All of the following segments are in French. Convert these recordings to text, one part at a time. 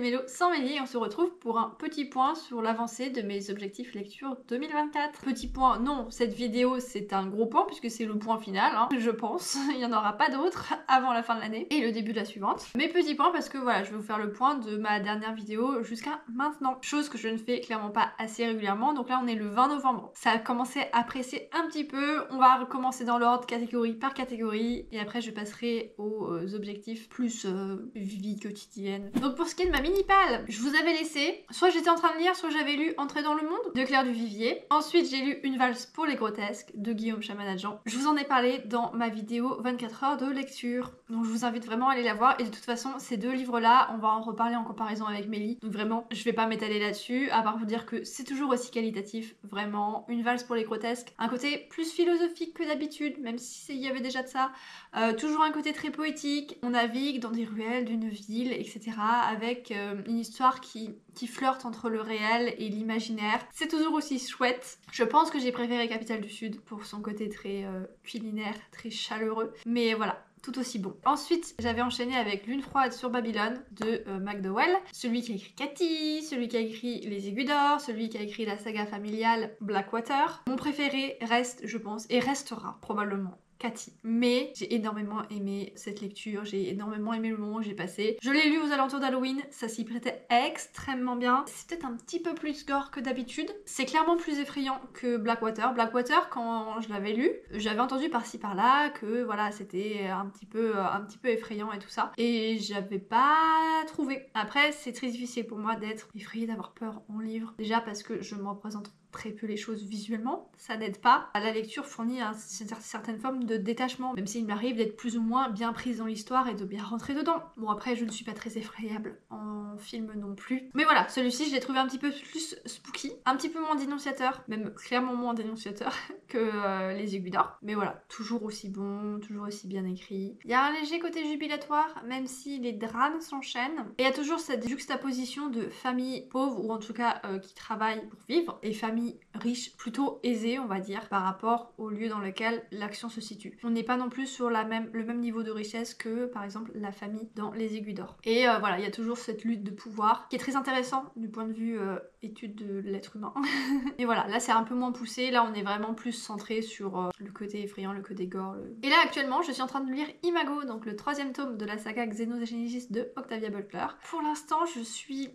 Mélo sans Mélie et on se retrouve pour un petit point sur l'avancée de mes objectifs lecture 2024. Petit point, non, cette vidéo c'est un gros point puisque c'est le point final, hein, je pense. Il n'y en aura pas d'autres avant la fin de l'année et le début de la suivante. Mais petit point parce que voilà, je vais vous faire le point de ma dernière vidéo jusqu'à maintenant. Chose que je ne fais clairement pas assez régulièrement. Donc là on est le 20 novembre. Ça a commencé à presser un petit peu. On va recommencer dans l'ordre catégorie par catégorie et après je passerai aux objectifs plus vie quotidienne. Donc pour ce qui est de ma mini-palle, je vous avais laissé, soit j'étais en train de lire, soit j'avais lu Entrer dans le monde de Claire Duvivier. Ensuite j'ai lu Une valse pour les grotesques de Guillaume Chamanadjan. Je vous en ai parlé dans ma vidéo 24 heures de lecture. Donc je vous invite vraiment à aller la voir et de toute façon ces deux livres là on va en reparler en comparaison avec Mélie. Donc vraiment je vais pas m'étaler là-dessus à part vous dire que c'est toujours aussi qualitatif, vraiment. Une valse pour les grotesques, un côté plus philosophique que d'habitude, même si il y avait déjà de ça. Toujours un côté très poétique, on navigue dans des ruelles d'une ville, etc. avec une histoire qui flirte entre le réel et l'imaginaire. C'est toujours aussi chouette. Je pense que j'ai préféré Capitale du Sud pour son côté très culinaire, très chaleureux. Mais voilà, tout aussi bon. Ensuite, j'avais enchaîné avec Lune froide sur Babylone de McDowell, celui qui a écrit Cathy, celui qui a écrit Les Aiguilles d'Or, celui qui a écrit la saga familiale Blackwater. Mon préféré reste, je pense, et restera probablement Cathy. Mais j'ai énormément aimé cette lecture, j'ai énormément aimé le moment que j'ai passé. Je l'ai lu aux alentours d'Halloween, ça s'y prêtait extrêmement bien. C'est peut-être un petit peu plus gore que d'habitude. C'est clairement plus effrayant que Blackwater. Blackwater, quand je l'avais lu, j'avais entendu par-ci par-là que voilà, c'était un petit peu effrayant et tout ça. Et j'avais pas trouvé. Après, c'est très difficile pour moi d'être effrayée, d'avoir peur en livre. Déjà parce que je me représente très peu les choses visuellement, ça n'aide pas. La lecture fournit une certaine forme de détachement, même s'il m'arrive d'être plus ou moins bien prise dans l'histoire et de bien rentrer dedans. Bon après je ne suis pas très effrayable en film non plus. Mais voilà, celui-ci je l'ai trouvé un petit peu plus spooky, un petit peu moins dénonciateur, même clairement moins dénonciateur que Les Aiguilles d'Or. Mais voilà, toujours aussi bon, toujours aussi bien écrit. Il y a un léger côté jubilatoire, même si les drames s'enchaînent. Et il y a toujours cette juxtaposition de familles pauvres, ou en tout cas qui travaillent pour vivre, et familles riches, plutôt aisées on va dire, par rapport au lieu dans lequel l'action se situe. On n'est pas non plus sur le même niveau de richesse que par exemple la famille dans Les Aiguilles d'Or. Et voilà, il y a toujours cette lutte de pouvoir qui est très intéressant du point de vue étude de l'être humain. Et voilà, là c'est un peu moins poussé, là on est vraiment plus centré sur le côté effrayant, le côté gore. Et là actuellement je suis en train de lire Imago, donc le 3e tome de la saga Xenogenesis de Octavia Butler. Pour l'instant je suis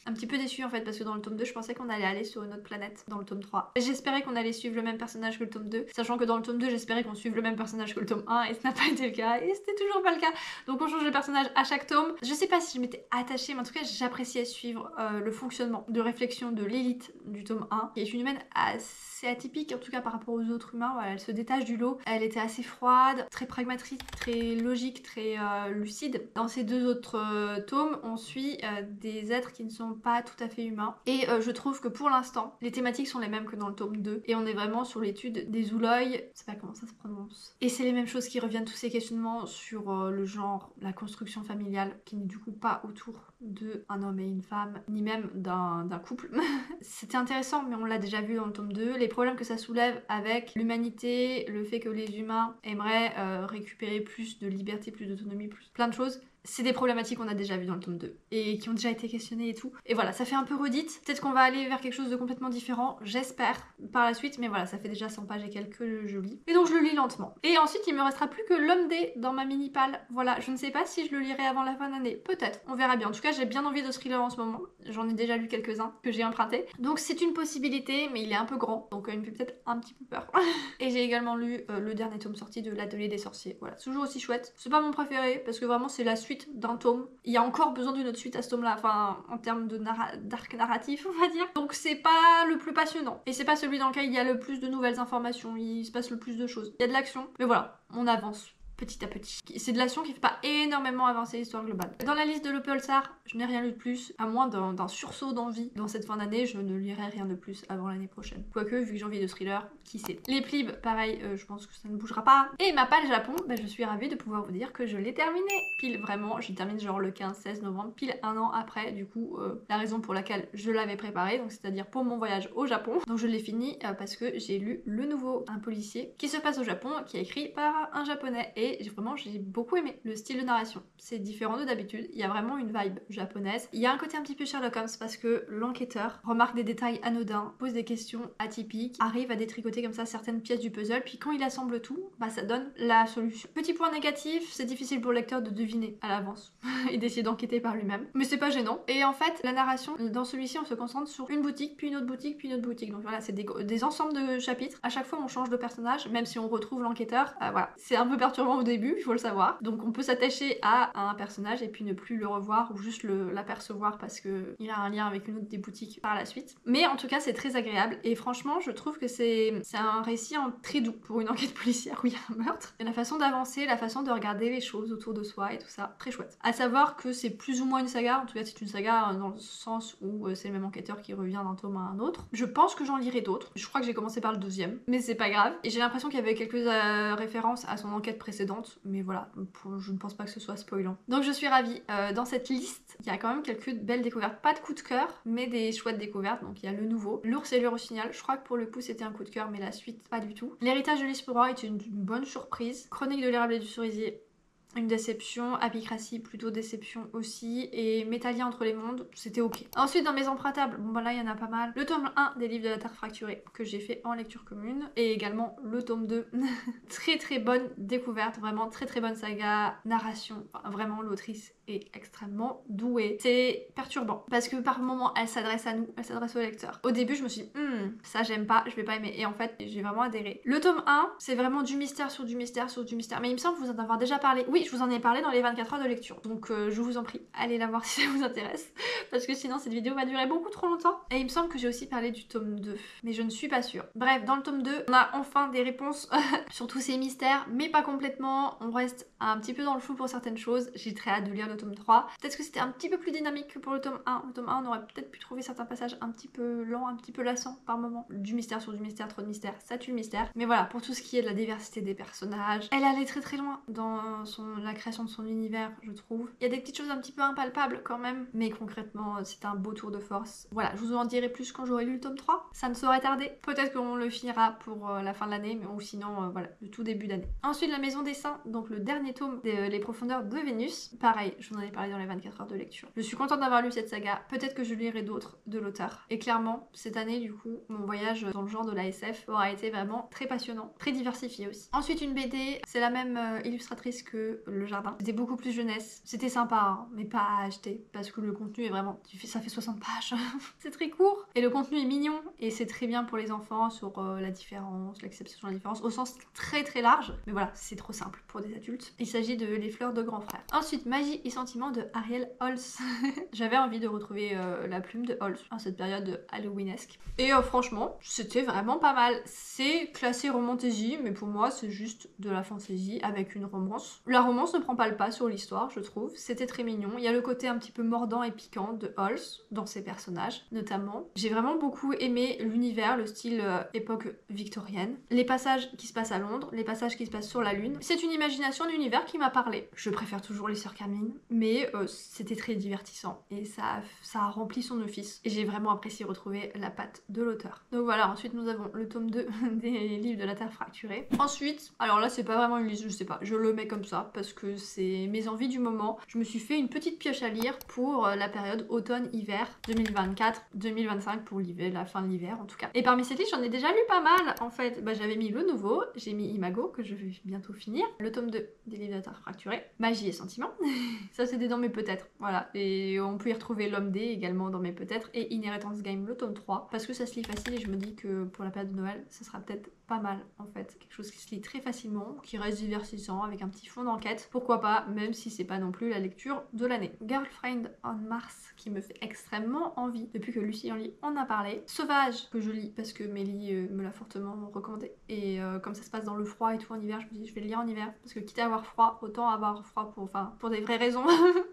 un petit peu déçue en fait parce que dans le tome 2 je pensais qu'on allait aller sur une autre planète dans le tome 3. J'espérais qu'on allait suivre le même personnage que le tome 2, sachant que dans le tome 2 j'espérais qu'on suive le même personnage que le tome 1 et ce n'a pas été le cas et c'était toujours pas le cas. Donc on change de personnage à chaque tome. Je sais pas si je m'étais attachée mais en tout cas j'appréciais suivre le fonctionnement de réflexion de Lilith du tome 1 qui est une humaine assez atypique en tout cas par rapport aux autres humains. Voilà, elle se détache du lot, elle était assez froide, très pragmatique, très logique, très lucide. Dans ces deux autres tomes on suit des êtres qui ne sont pas tout à fait humains et je trouve que pour l'instant les thématiques sont les mêmes que dans le tome 2 et on est vraiment sur l'étude des Ouloi, je sais pas comment ça se prononce, et c'est les mêmes choses qui reviennent, tous ces questionnements sur le genre, la construction familiale qui n'est du coup pas autour de un homme et une femme ni même d'un couple. C'était intéressant mais on l'a déjà vu dans le tome 2, les problèmes que ça soulève avec l'humanité, le fait que les humains aimeraient récupérer plus de liberté, plus d'autonomie, plus plein de choses. C'est des problématiques qu'on a déjà vues dans le tome 2 et qui ont déjà été questionnées et tout. Et voilà, ça fait un peu redite. Peut-être qu'on va aller vers quelque chose de complètement différent, j'espère, par la suite. Mais voilà, ça fait déjà 100 pages et quelques je lis. Et donc je le lis lentement. Et ensuite, il me restera plus que l'homme D dans ma mini-palle. Voilà, je ne sais pas si je le lirai avant la fin d'année. Peut-être, on verra bien. En tout cas, j'ai bien envie de thriller en ce moment. J'en ai déjà lu quelques-uns que j'ai empruntés. Donc c'est une possibilité, mais il est un peu grand. Donc il me fait peut-être un petit peu peur. Et j'ai également lu le dernier tome sorti de l'Atelier des Sorciers. Voilà, toujours aussi chouette. C'est pas mon préféré, parce que vraiment c'est la suite d'un tome. Il y a encore besoin d'une autre suite à ce tome-là, enfin en termes d'arc narratif, on va dire. Donc c'est pas le plus passionnant. Et c'est pas celui dans lequel il y a le plus de nouvelles informations, il se passe le plus de choses. Il y a de l'action, mais voilà, on avance petit à petit. C'est de l'action qui fait pas énormément avancer l'histoire globale. Dans la liste de l'Opelsar, je n'ai rien lu de plus, à moins d'un sursaut d'envie. Dans cette fin d'année, je ne lirai rien de plus avant l'année prochaine. Quoique, vu que j'ai envie de thriller, qui sait. Les plibs, pareil, je pense que ça ne bougera pas. Et ma palle Japon, bah, je suis ravie de pouvoir vous dire que je l'ai terminée. Pile, vraiment, je termine genre le 15-16 novembre, pile un an après, du coup, la raison pour laquelle je l'avais préparée, donc c'est-à-dire pour mon voyage au Japon. Donc je l'ai fini parce que j'ai lu Le Nouveau, un policier qui se passe au Japon, qui est écrit par un japonais. et j'ai beaucoup aimé le style de narration. C'est différent de d'habitude, il y a vraiment une vibe japonaise. Il y a un côté un petit peu Sherlock Holmes parce que l'enquêteur remarque des détails anodins, pose des questions atypiques, arrive à détricoter comme ça certaines pièces du puzzle, puis quand il assemble tout, bah ça donne la solution. Petit point négatif, c'est difficile pour le lecteur de deviner à l'avance et d'essayer d'enquêter par lui-même, mais c'est pas gênant. Et en fait, la narration, dans celui-ci, on se concentre sur une boutique, puis une autre boutique, puis une autre boutique. Donc voilà, c'est des ensembles de chapitres. À chaque fois, on change de personnage, même si on retrouve l'enquêteur. Voilà, c'est un peu perturbant au début, il faut le savoir. Donc on peut s'attacher à un personnage et puis ne plus le revoir ou juste l'apercevoir parce que il a un lien avec une autre des boutiques par la suite. Mais en tout cas, c'est très agréable et franchement, je trouve que c'est un récit très doux pour une enquête policière où il y a un meurtre. Et la façon d'avancer, la façon de regarder les choses autour de soi et tout ça, très chouette. À savoir que c'est plus ou moins une saga, en tout cas c'est une saga dans le sens où c'est le même enquêteur qui revient d'un tome à un autre. Je pense que j'en lirai d'autres. Je crois que j'ai commencé par le deuxième, mais c'est pas grave. Et j'ai l'impression qu'il y avait quelques références à son enquête précédente, mais voilà, je ne pense pas que ce soit spoilant. Donc je suis ravie. Dans cette liste, il y a quand même quelques belles découvertes. Pas de coup de cœur, mais des chouettes découvertes. Donc il y a le nouveau, L'ours et le rossignol. Je crois que pour le coup c'était un coup de cœur, mais la suite pas du tout. L'héritage de l'Ispora est une bonne surprise. Chronique de l'érable et du cerisier, une déception. Apicratie, plutôt déception aussi. Et Métallia entre les mondes, c'était ok. Ensuite, dans mes empruntables, bon bah là il y en a pas mal. Le tome 1 des livres de la Terre fracturée, que j'ai fait en lecture commune. Et également le tome 2. Très bonne découverte, vraiment très bonne saga, narration. Enfin, vraiment, l'autrice est extrêmement douée. C'est perturbant, parce que par moments, elle s'adresse à nous, elle s'adresse au lecteur. Au début, je me suis dit, ça j'aime pas, je vais pas aimer. Et en fait, j'ai vraiment adhéré. Le tome 1, c'est vraiment du mystère sur du mystère sur du mystère. Mais il me semble vous en avoir déjà parlé. Oui, je vous en ai parlé dans les 24 heures de lecture. Donc je vous en prie, allez la voir si ça vous intéresse. Parce que sinon cette vidéo va durer beaucoup trop longtemps. Et il me semble que j'ai aussi parlé du tome 2. Mais je ne suis pas sûre. Bref, dans le tome 2, on a enfin des réponses sur tous ces mystères. Mais pas complètement. On reste un petit peu dans le flou pour certaines choses. J'ai très hâte de lire le tome 3. Peut-être que c'était un petit peu plus dynamique que pour le tome 1. Le tome 1, on aurait peut-être pu trouver certains passages un petit peu lents, un petit peu lassants par moment. Du mystère sur du mystère, trop de mystère, ça tue le mystère. Mais voilà, pour tout ce qui est de la diversité des personnages, elle allait très loin dans la création de son univers, je trouve. Il y a des petites choses un petit peu impalpables quand même, mais concrètement, c'est un beau tour de force. Voilà, je vous en dirai plus quand j'aurai lu le tome 3. Ça ne saurait tarder. Peut-être qu'on le finira pour la fin de l'année, ou sinon, voilà, le tout début d'année. Ensuite, La Maison des Saints, donc le dernier tome des Les Profondeurs de Vénus. Pareil, je vous en ai parlé dans les 24 heures de lecture. Je suis contente d'avoir lu cette saga. Peut-être que je lirai d'autres de l'auteur. Et clairement, cette année, du coup, mon voyage dans le genre de la SF aura été vraiment très passionnant, très diversifié aussi. Ensuite, une BD, c'est la même illustratrice que Le Jardin. C'était beaucoup plus jeunesse. C'était sympa, hein, mais pas à acheter, parce que le contenu est vraiment... Ça fait 60 pages. C'est très court. Et le contenu est mignon, et c'est très bien pour les enfants sur la différence, l'acceptation de la différence, au sens très large. Mais voilà, c'est trop simple pour des adultes. Il s'agit de Les Fleurs de Grand Frère. Ensuite, Magie et Sentiments de Ariel Holz. J'avais envie de retrouver la plume de Holz en cette période halloweenesque. Et franchement, c'était vraiment pas mal. C'est classé romantasy, mais pour moi, c'est juste de la fantasy avec une romance. La romance ne prend pas le pas sur l'histoire, je trouve. C'était très mignon. Il y a le côté un petit peu mordant et piquant de Holz dans ses personnages, notamment. J'ai vraiment beaucoup aimé l'univers, le style époque victorienne. Les passages qui se passent à Londres, les passages qui se passent sur la Lune. C'est une imagination d'univers qui m'a parlé. Je préfère toujours les Sœurs Carmine, mais c'était très divertissant et ça a rempli son office. Et j'ai vraiment apprécié retrouver la patte de l'auteur. Donc voilà, ensuite nous avons le tome 2 des livres de la Terre fracturée. Ensuite, alors là c'est pas vraiment une liste, je sais pas, je le mets comme ça parce que c'est mes envies du moment. Je me suis fait une petite pioche à lire pour la période automne-hiver 2024-2025 pour l'hiver, la fin de l'hiver en tout cas. Et parmi ces livres, j'en ai déjà lu pas mal en fait. J'avais mis le nouveau, j'ai mis Imago que je vais bientôt finir, le tome 2 des livres de la Terre fracturée, Magie et Sentiments. Ça c'était dans mes peut-être, voilà. Et on peut y retrouver L'Homme D également dans mes peut-être et Inheritance Game le tome 3 parce que ça se lit facile et je me dis que pour la période de Noël, ça sera peut-être pas mal en fait. Quelque chose qui se lit très facilement, qui reste divertissant avec un petit fond d'enquête. Pourquoi pas, même si c'est pas non plus la lecture de l'année. Girlfriend on Mars qui me fait extrêmement envie depuis que Lucie en lit en a parlé. Sauvage que je lis parce que Mélie me l'a fortement recommandé. Et comme ça se passe dans le froid et tout en hiver, je me dis je vais le lire en hiver parce que quitte à avoir froid, autant avoir froid pour des vraies raisons.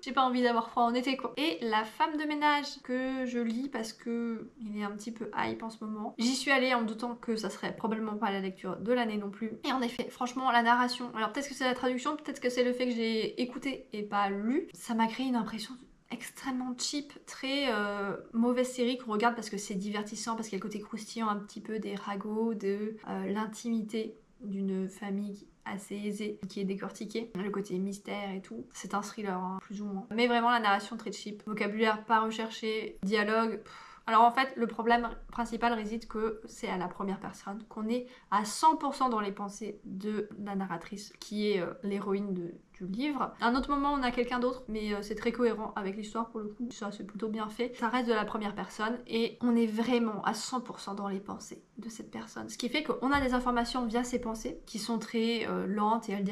J'ai pas envie d'avoir froid en été quoi. Et La Femme de ménage que je lis parce que il est un petit peu hype en ce moment. J'y suis allée en me doutant que ça serait probablement pas la lecture de l'année non plus. Et en effet, franchement, la narration, alors peut-être que c'est la traduction, peut-être que c'est le fait que j'ai écouté et pas lu, ça m'a créé une impression extrêmement cheap, très mauvaise série qu'on regarde parce que c'est divertissant, parce qu'il y a le côté croustillant un petit peu des ragots, de l'intimité d'une famille assez aisé, qui est décortiqué. Le côté mystère et tout. C'est un thriller, hein, plus ou moins. Mais vraiment la narration très cheap. Vocabulaire pas recherché, dialogue... Alors en fait, le problème principal réside que c'est à la première personne, qu'on est à 100% dans les pensées de la narratrice, qui est l'héroïne du livre. À un autre moment, on a quelqu'un d'autre, mais c'est très cohérent avec l'histoire pour le coup. Ça, c'est plutôt bien fait. Ça reste de la première personne et on est vraiment à 100% dans les pensées de cette personne. Ce qui fait qu'on a des informations via ses pensées qui sont très lentes et elle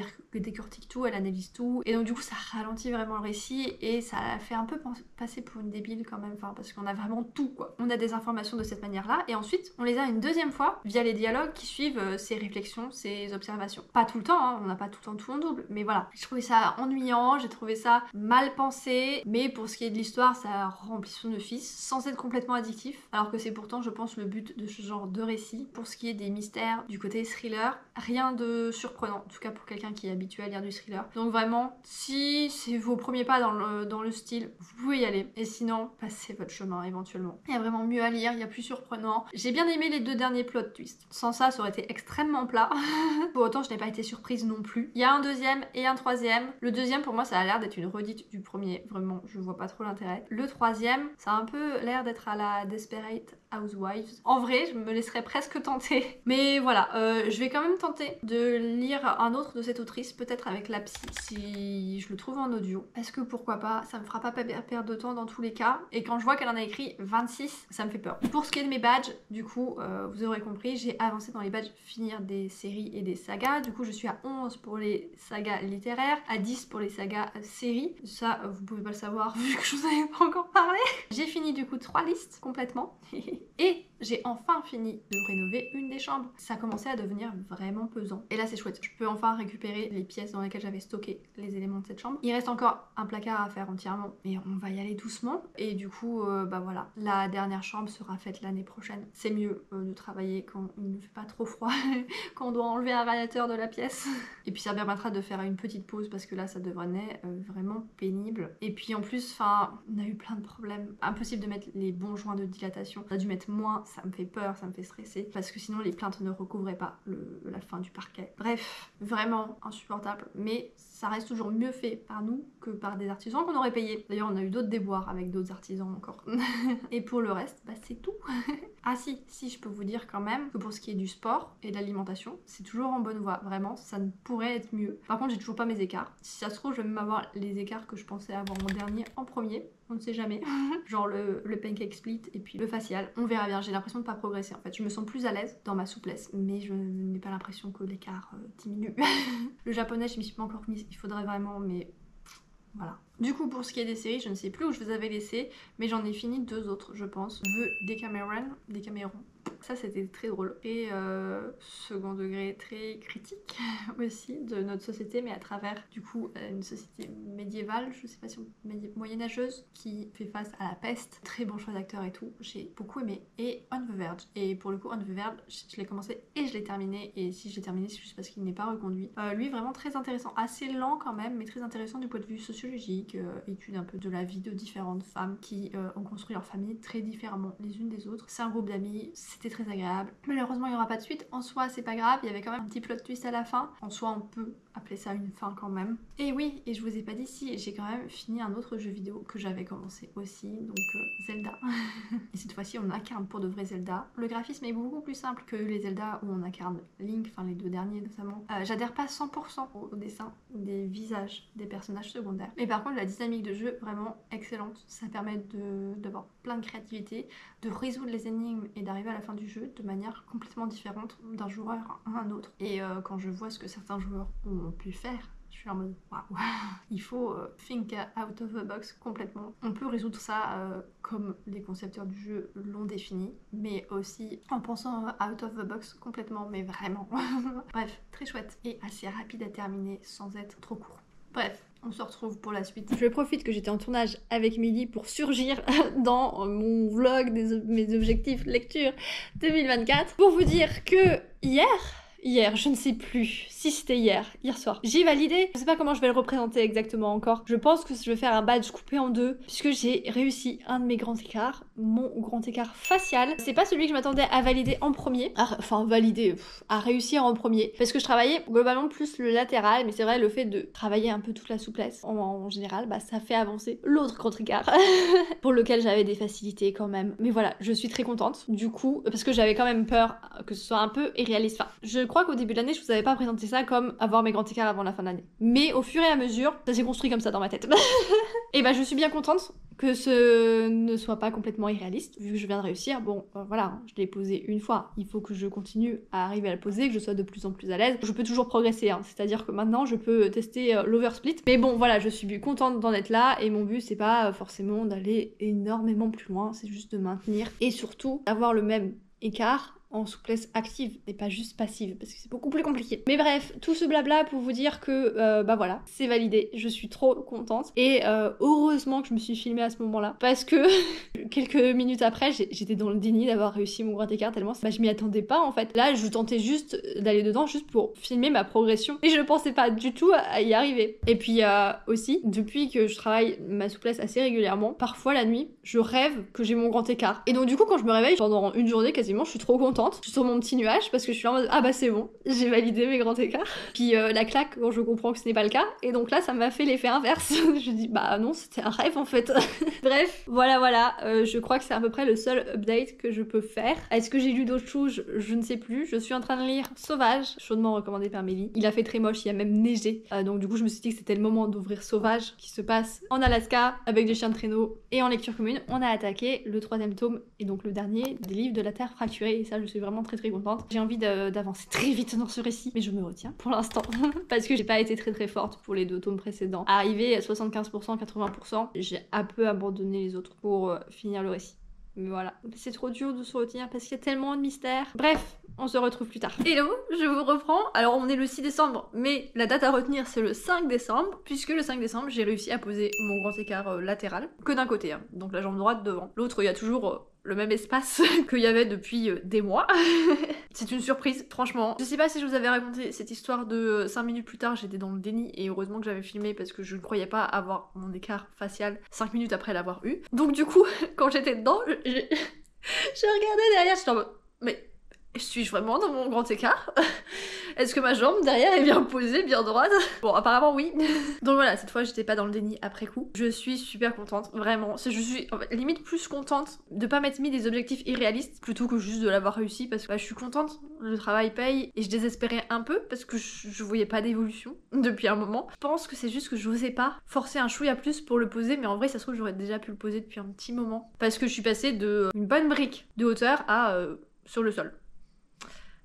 décortique tout, elle analyse tout. Et donc du coup, ça ralentit vraiment le récit et ça fait un peu passer pour une débile quand même, enfin, parce qu'on a vraiment tout, quoi. On a des informations de cette manière-là et ensuite, on les a une deuxième fois via les dialogues qui suivent ses réflexions, ses observations. Pas tout le temps, hein, on n'a pas tout le temps tout en double, mais voilà. Je trouvais ça ennuyant, j'ai trouvé ça mal pensé, mais pour ce qui est de l'histoire, ça remplit son office sans être complètement addictif, alors que c'est pourtant, je pense, le but de ce genre de récit. Pour ce qui est des mystères, du côté thriller, rien de surprenant, en tout cas pour quelqu'un qui est habitué à lire du thriller. Donc vraiment, si c'est vos premiers pas dans le style, vous pouvez y aller, et sinon, passez votre chemin éventuellement. Il y a vraiment mieux à lire, il y a plus surprenant. J'ai bien aimé les 2 derniers plot twists. Sans ça aurait été extrêmement plat. Pour autant, je n'ai pas été surprise non plus. Il y a un deuxième et un troisième. Le deuxième, pour moi, ça a l'air d'être une redite du premier. Vraiment, je vois pas trop l'intérêt. Le troisième, ça a un peu l'air d'être à la Desperate Housewives. En vrai, je me laisserais presque tenter. Mais voilà, je vais quand même tenter de lire un autre de cette autrice, peut-être avec la psy, si je le trouve en audio. Parce que pourquoi pas, ça me fera pas perdre de temps dans tous les cas. Et quand je vois qu'elle en a écrit 26, ça me fait peur. Pour ce qui est de mes badges, du coup, vous aurez compris, j'ai avancé dans les badges finir des séries et des sagas. Du coup, je suis à 11 pour les sagas littéraires, à 10 pour les sagas séries. Ça, vous pouvez pas le savoir vu que je vous en ai pas encore parlé. J'ai fini du coup 3 listes complètement. Et j'ai enfin fini de rénover une des chambres. Ça commençait à devenir vraiment pesant. Et là c'est chouette, je peux enfin récupérer les pièces dans lesquelles j'avais stocké les éléments de cette chambre. Il reste encore un placard à faire entièrement, mais on va y aller doucement. Et du coup, bah voilà, la dernière chambre sera faite l'année prochaine. C'est mieux de travailler quand il ne fait pas trop froid, quand on doit enlever un radiateur de la pièce. Et puis ça permettra de faire une petite pause parce que là ça devenait vraiment pénible. Et puis en plus, enfin, on a eu plein de problèmes. Impossible de mettre les bons joints de dilatation. On a dû mettre moins, ça me fait peur, ça me fait stresser, parce que sinon les plaintes ne recouvraient pas la fin du parquet. Bref, vraiment insupportable, mais ça reste toujours mieux fait par nous que par des artisans qu'on aurait payé. D'ailleurs, on a eu d'autres déboires avec d'autres artisans encore. Et pour le reste, bah c'est tout. Ah si, je peux vous dire quand même que pour ce qui est du sport et de l'alimentation, c'est toujours en bonne voie. Vraiment, ça ne pourrait être mieux. Par contre, j'ai toujours pas mes écarts. Si ça se trouve, je vais même avoir les écarts que je pensais avoir mon dernier en premier. On ne sait jamais. Genre le pancake split et puis le facial. On verra bien. J'ai l'impression de pas progresser en fait. Je me sens plus à l'aise dans ma souplesse, mais je n'ai pas l'impression que l'écart diminue. Le japonais, je m'y suis pas encore mise. Il faudrait vraiment, mais voilà. Du coup, pour ce qui est des séries, je ne sais plus où je vous avais laissé, mais j'en ai fini 2 autres, je pense. The Decameron. Ça, c'était très drôle. Et second degré très critique aussi de notre société, mais à travers, du coup, une société médiévale, je sais pas si moyenâgeuse, qui fait face à la peste. Très bon choix d'acteur et tout. J'ai beaucoup aimé. Et On the Verge. Et pour le coup, On the Verge, je l'ai commencé et je l'ai terminé. Et si je l'ai terminé, c'est juste parce qu'il n'est pas reconduit. Lui, vraiment très intéressant. Assez lent quand même, mais très intéressant du point de vue sociologique. Étude un peu de la vie de différentes femmes qui ont construit leur famille très différemment les unes des autres. C'est un groupe d'amis, c'était très agréable. Malheureusement, il n'y aura pas de suite. En soi, c'est pas grave, il y avait quand même un petit plot twist à la fin. En soi, on peut appeler ça une fin quand même. Et oui, et je vous ai pas dit si, j'ai quand même fini un autre jeu vidéo que j'avais commencé aussi, donc Zelda. Et cette fois-ci, on incarne pour de vrais Zelda. Le graphisme est beaucoup plus simple que les Zelda où on incarne Link, enfin les 2 derniers notamment. J'adhère pas 100% au dessin des visages des personnages secondaires. Mais par contre, la dynamique de jeu, vraiment excellente. Ça permet d'avoir plein de créativité, de résoudre les énigmes et d'arriver à la fin du jeu de manière complètement différente d'un joueur à un autre. Et quand je vois ce que certains joueurs ont pu faire, je suis en mode waouh, il faut think out of the box complètement. On peut résoudre ça comme les concepteurs du jeu l'ont défini, mais aussi en pensant out of the box complètement, mais vraiment. Bref, très chouette et assez rapide à terminer sans être trop court. Bref, on se retrouve pour la suite. Je profite que j'étais en tournage avec Milly pour surgir dans mon vlog mes objectifs lecture 2024 pour vous dire que hier, hier, je ne sais plus si c'était hier soir. J'ai validé, je sais pas comment je vais le représenter exactement encore. Je pense que je vais faire un badge coupé en deux, puisque j'ai réussi un de mes grands écarts, mon grand écart facial. C'est pas celui que je m'attendais à valider en premier, à réussir en premier, parce que je travaillais globalement plus le latéral, mais c'est vrai, le fait de travailler un peu toute la souplesse en général, bah ça fait avancer l'autre grand écart, pour lequel j'avais des facilités quand même. Mais voilà, je suis très contente, du coup, parce que j'avais quand même peur que ce soit un peu irréaliste. Enfin, je crois qu'au début de l'année, je vous avais pas présenté ça comme avoir mes grands écarts avant la fin de l'année. Mais au fur et à mesure, ça s'est construit comme ça dans ma tête. Et bah je suis bien contente que ce ne soit pas complètement irréaliste, vu que je viens de réussir. Bon, voilà, je l'ai posé une fois. Il faut que je continue à arriver à le poser, que je sois de plus en plus à l'aise. Je peux toujours progresser, hein. C'est-à-dire que maintenant, je peux tester l'oversplit. Mais bon, voilà, je suis contente d'en être là, et mon but, c'est pas forcément d'aller énormément plus loin, c'est juste de maintenir, et surtout, avoir le même écart en souplesse active et pas juste passive, parce que c'est beaucoup plus compliqué. Mais bref, tout ce blabla pour vous dire que bah voilà, c'est validé, je suis trop contente, et heureusement que je me suis filmée à ce moment-là, parce que quelques minutes après, j'étais dans le déni d'avoir réussi mon grand écart, tellement bah, je m'y attendais pas en fait. Là, je tentais juste d'aller dedans, juste pour filmer ma progression, et je pensais pas du tout à y arriver. Et puis aussi, depuis que je travaille ma souplesse assez régulièrement, parfois la nuit, je rêve que j'ai mon grand écart. Et donc du coup, quand je me réveille, pendant une journée quasiment, je suis trop contente. Je suis sur mon petit nuage parce que je suis en mode ah bah c'est bon, j'ai validé mes grands écarts. Puis la claque quand je comprends que ce n'est pas le cas, et donc là ça m'a fait l'effet inverse. Je dis bah non, c'était un rêve en fait. Bref, voilà, je crois que c'est à peu près le seul update que je peux faire. Est-ce que j'ai lu d'autres choses? Je ne sais plus. Je suis en train de lire Sauvage, chaudement recommandé par Mélie. Il a fait très moche, il a même neigé, donc du coup je me suis dit que c'était le moment d'ouvrir Sauvage, qui se passe en Alaska avec des chiens de traîneau et en lecture commune. On a attaqué le 3e tome et donc le dernier des livres de la Terre fracturée, et ça je suis vraiment très contente. J'ai envie d'avancer très vite dans ce récit, mais je me retiens pour l'instant parce que j'ai pas été très forte pour les 2 tomes précédents. Arrivé à 75%, 80%, j'ai un peu abandonné les autres pour finir le récit. Mais voilà, c'est trop dur de se retenir parce qu'il y a tellement de mystères. Bref, on se retrouve plus tard. Hello, je vous reprends. Alors on est le 6 décembre, mais la date à retenir c'est le 5 décembre, puisque le 5 décembre j'ai réussi à poser mon grand écart latéral, que d'un côté, hein, donc la jambe droite devant. L'autre, il y a toujours le même espace qu'il y avait depuis des mois. C'est une surprise, franchement. Je sais pas si je vous avais raconté cette histoire de 5 minutes plus tard, j'étais dans le déni, et heureusement que j'avais filmé parce que je ne croyais pas avoir mon écart facial 5 minutes après l'avoir eu. Donc du coup, quand j'étais dedans, je regardais derrière, j'étais en mode mais suis-je vraiment dans mon grand écart? Est-ce que ma jambe derrière est bien posée, bien droite? Bon, apparemment oui. Donc voilà, cette fois j'étais pas dans le déni après coup. Je suis super contente, vraiment. Je suis en fait, limite plus contente de pas m'être mis des objectifs irréalistes plutôt que juste de l'avoir réussi, parce que bah, je suis contente, le travail paye, et je désespérais un peu parce que je voyais pas d'évolution depuis un moment. Je pense que c'est juste que j'osais pas forcer un chouïa plus pour le poser, mais en vrai ça se trouve j'aurais déjà pu le poser depuis un petit moment, parce que je suis passée de une bonne brique de hauteur à sur le sol.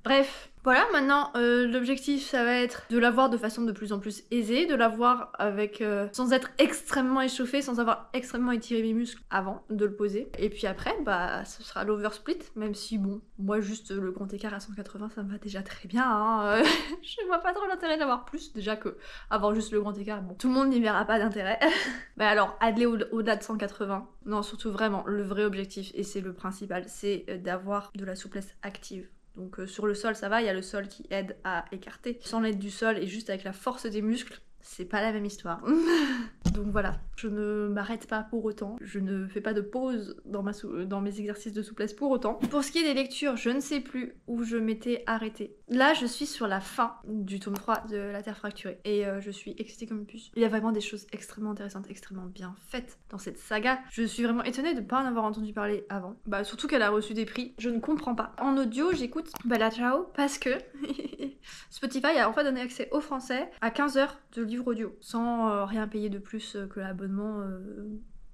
Bref, voilà, maintenant l'objectif ça va être de l'avoir de façon de plus en plus aisée, de l'avoir avec sans être extrêmement échauffée, sans avoir extrêmement étiré mes muscles avant de le poser. Et puis après, bah ce sera l'oversplit, même si bon, moi juste le grand écart à 180 ça me va déjà très bien, hein. Je vois pas trop l'intérêt d'avoir plus, déjà que avoir juste le grand écart, bon, tout le monde n'y verra pas d'intérêt. Bah alors, aller au-delà de 180, non surtout vraiment, le vrai objectif, et c'est le principal, c'est d'avoir de la souplesse active. Donc sur le sol ça va, il y a le sol qui aide à écarter. Sans l'aide du sol et juste avec la force des muscles, c'est pas la même histoire. Donc voilà, je ne m'arrête pas pour autant, je ne fais pas de pause dans mes exercices de souplesse pour autant. Pour ce qui est des lectures, je ne sais plus où je m'étais arrêtée. Là, je suis sur la fin du tome 3 de La Terre fracturée, et je suis excitée comme une puce. Il y a vraiment des choses extrêmement intéressantes, extrêmement bien faites dans cette saga. Je suis vraiment étonnée de ne pas en avoir entendu parler avant. Bah surtout qu'elle a reçu des prix, je ne comprends pas. En audio, j'écoute Bella Ciao parce que Spotify a enfin donné accès au français à 15 heures de livre audio, sans rien payer de plus que l'abonnement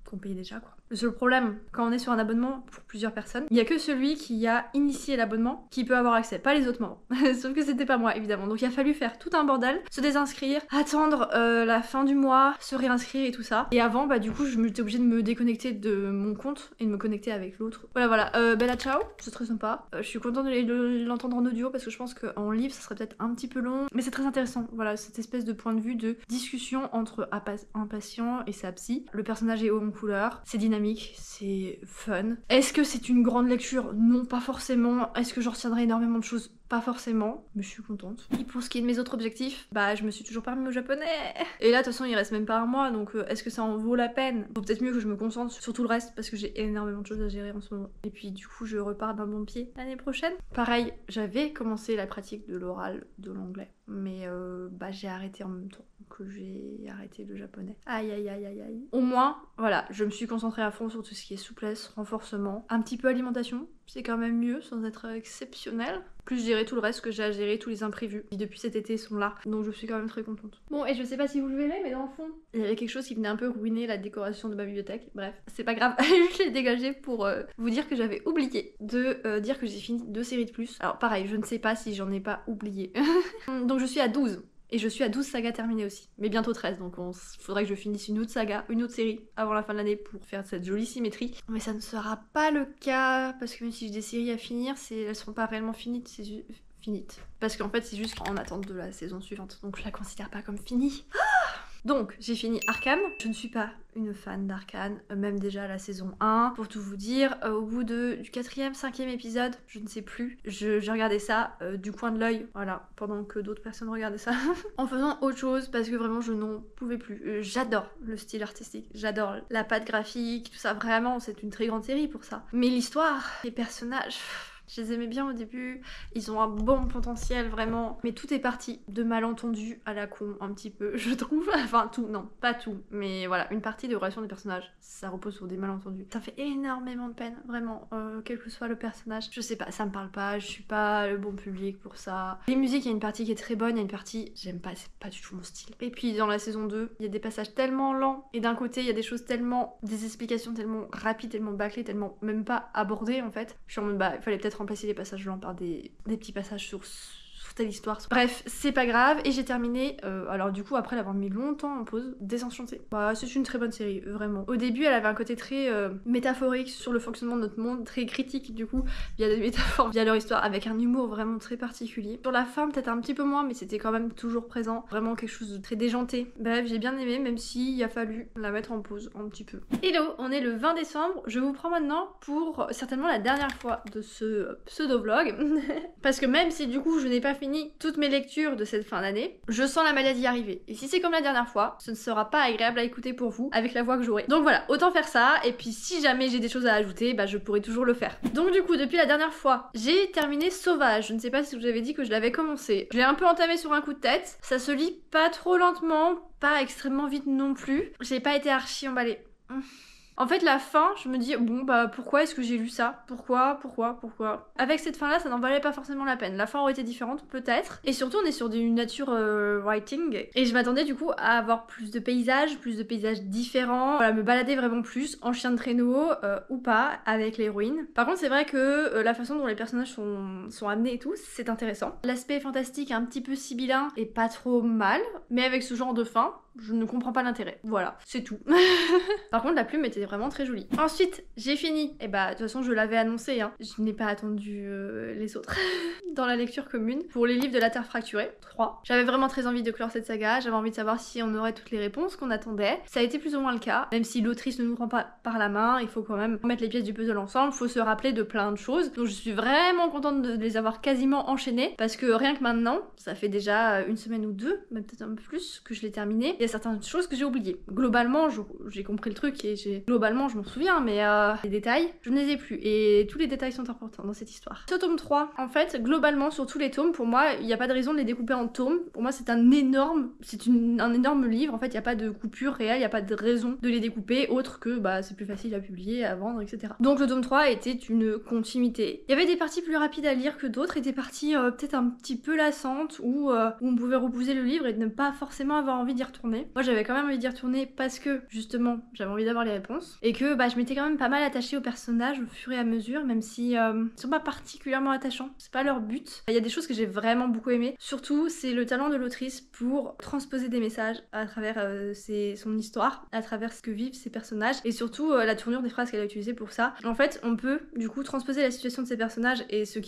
qu'on payait déjà, quoi. Le seul problème, quand on est sur un abonnement pour plusieurs personnes, il y a que celui qui a initié l'abonnement qui peut avoir accès, pas les autres membres. Sauf que c'était pas moi, évidemment. Donc il a fallu faire tout un bordel, se désinscrire, attendre la fin du mois, se réinscrire et tout ça. Et avant, bah du coup, je m'étais obligée de me déconnecter de mon compte et de me connecter avec l'autre. Voilà. Bella Ciao, c'est très sympa. Je suis contente de l'entendre en audio parce que je pense qu'en livre, ça serait peut-être un petit peu long. Mais c'est très intéressant. Voilà, cette espèce de point de vue de discussion entre un patient et sa psy. Le personnage est haut en couleur, c'est dynamique, c'est fun. Est-ce que c'est une grande lecture? Non, pas forcément. Est-ce que j'en retiendrai énormément de choses? pas forcément, mais je suis contente. Et pour ce qui est de mes autres objectifs, bah je me suis toujours pas remis au japonais. Et là de toute façon il reste même pas un mois, donc est-ce que ça en vaut la peine? Faut peut-être mieux que je me concentre sur tout le reste parce que j'ai énormément de choses à gérer en ce moment. Et puis du coup je repars d'un bon pied l'année prochaine. Pareil, j'avais commencé la pratique de l'oral de l'anglais, mais bah j'ai arrêté en même temps que j'ai arrêté le japonais. Aïe aïe aïe aïe aïe. Au moins, voilà, je me suis concentrée à fond sur tout ce qui est souplesse, renforcement, un petit peu alimentation, c'est quand même mieux sans être exceptionnel. Plus gérer tout le reste que j'ai à gérer, tous les imprévus qui depuis cet été sont là, donc je suis quand même très contente. Bon, et je sais pas si vous le verrez, mais dans le fond, il y avait quelque chose qui venait un peu ruiner la décoration de ma bibliothèque. Bref, c'est pas grave, je l'ai dégagé pour vous dire que j'avais oublié de dire que j'ai fini 2 séries de plus. Alors pareil, je ne sais pas si j'en ai pas oublié. Donc je suis à 12. Et je suis à 12 sagas terminées aussi. Mais bientôt 13, donc faudrait que je finisse une autre saga, une autre série avant la fin de l'année pour faire cette jolie symétrie. Mais ça ne sera pas le cas, parce que même si j'ai des séries à finir, elles seront pas réellement finies, c'est juste... Finites. Parce qu'en fait c'est juste en attente de la saison suivante, donc je la considère pas comme finie. Donc, j'ai fini Arcane. Je ne suis pas une fan d'Arcane, même déjà la saison 1. Pour tout vous dire, au bout du 4e, 5e épisode, je ne sais plus, j'ai regardé ça du coin de l'œil, voilà, pendant que d'autres personnes regardaient ça, en faisant autre chose, parce que vraiment je n'en pouvais plus. J'adore le style artistique, j'adore la patte graphique, tout ça, vraiment, c'est une très grande série pour ça. Mais l'histoire, les personnages... Je les aimais bien au début, ils ont un bon potentiel vraiment, mais tout est parti de malentendus à la con un petit peu, je trouve. Enfin tout, non, pas tout, mais voilà, une partie des relations des personnages, ça repose sur des malentendus. Ça fait énormément de peine, vraiment, quel que soit le personnage. Je sais pas, ça me parle pas, je suis pas le bon public pour ça. Les musiques, il y a une partie qui est très bonne, il y a une partie, j'aime pas, c'est pas du tout mon style. Et puis dans la saison 2, il y a des passages tellement lents, et d'un côté, il y a des choses tellement, des explications tellement rapides, tellement bâclées, tellement même pas abordées en fait. Je suis en mode, bah, il fallait peut-être remplacer les passages lents par des petits passages sur telle histoire. Bref, c'est pas grave, et j'ai terminé, alors du coup après l'avoir mis longtemps en pause, Désenchantée. Bah, c'est une très bonne série, vraiment. Au début elle avait un côté très métaphorique sur le fonctionnement de notre monde, très critique du coup, via des métaphores, via leur histoire, avec un humour vraiment très particulier. Sur la fin peut-être un petit peu moins, mais c'était quand même toujours présent, vraiment quelque chose de très déjanté. Bref, j'ai bien aimé, même s'il a fallu la mettre en pause un petit peu. Hello, on est le 20 décembre, je vous prends maintenant pour certainement la dernière fois de ce pseudo-vlog, parce que même si du coup je n'ai pas fini toutes mes lectures de cette fin d'année, je sens la maladie arriver. Et si c'est comme la dernière fois, ce ne sera pas agréable à écouter pour vous avec la voix que j'aurai. Donc voilà, autant faire ça, et puis si jamais j'ai des choses à ajouter, bah je pourrai toujours le faire. Donc du coup, depuis la dernière fois, j'ai terminé Sauvage. Je ne sais pas si je vous avais dit que je l'avais commencé. Je l'ai un peu entamé sur un coup de tête. Ça se lit pas trop lentement, pas extrêmement vite non plus. J'ai pas été archi emballée. En fait, la fin, je me dis, bon, bah, pourquoi est-ce que j'ai lu ça? Pourquoi? Avec cette fin-là, ça n'en valait pas forcément la peine. La fin aurait été différente, peut-être. Et surtout, on est sur du nature writing. Et je m'attendais, du coup, à avoir plus de paysages différents. Voilà, me balader vraiment plus, en chien de traîneau, ou pas, avec l'héroïne. Par contre, c'est vrai que la façon dont les personnages sont amenés et tout, c'est intéressant. L'aspect fantastique, un petit peu sibyllin, est pas trop mal. Mais avec ce genre de fin, je ne comprends pas l'intérêt. Voilà, c'est tout. Par contre, la plume était vraiment très jolie. Ensuite, j'ai fini. Et bah, de toute façon, je l'avais annoncé, hein. Je n'ai pas attendu les autres dans la lecture commune. Pour les livres de la Terre fracturée, 3. J'avais vraiment très envie de clore cette saga. J'avais envie de savoir si on aurait toutes les réponses qu'on attendait. Ça a été plus ou moins le cas. Même si l'autrice ne nous prend pas par la main, il faut quand même mettre les pièces du puzzle ensemble. Faut se rappeler de plein de choses. Donc, je suis vraiment contente de les avoir quasiment enchaînées. Parce que rien que maintenant, ça fait déjà une semaine ou deux, même peut-être un peu plus, que je l'ai terminé. Il y a certaines choses que j'ai oubliées. Globalement, j'ai compris le truc et globalement, je m'en souviens, mais les détails, je ne les ai plus. Et tous les détails sont importants dans cette histoire. Ce tome 3, en fait, globalement, sur tous les tomes, pour moi, il n'y a pas de raison de les découper en tomes. Pour moi, c'est un énorme livre. En fait, il n'y a pas de coupure réelle, il n'y a pas de raison de les découper, autre que, bah, c'est plus facile à publier, à vendre, etc. Donc, le tome 3 était une continuité. Il y avait des parties plus rapides à lire que d'autres, et des parties peut-être un petit peu lassantes, où on pouvait reposer le livre et ne pas forcément avoir envie d'y retourner. Moi, j'avais quand même envie d'y retourner parce que, justement, j'avais envie d'avoir les réponses, et que, bah, je m'étais quand même pas mal attachée aux personnages au fur et à mesure, même si ils sont pas particulièrement attachants, c'est pas leur but. Il y a des choses que j'ai vraiment beaucoup aimées, surtout c'est le talent de l'autrice pour transposer des messages à travers son histoire, à travers ce que vivent ses personnages, et surtout la tournure des phrases qu'elle a utilisées pour ça. En fait, on peut du coup transposer la situation de ces personnages et ce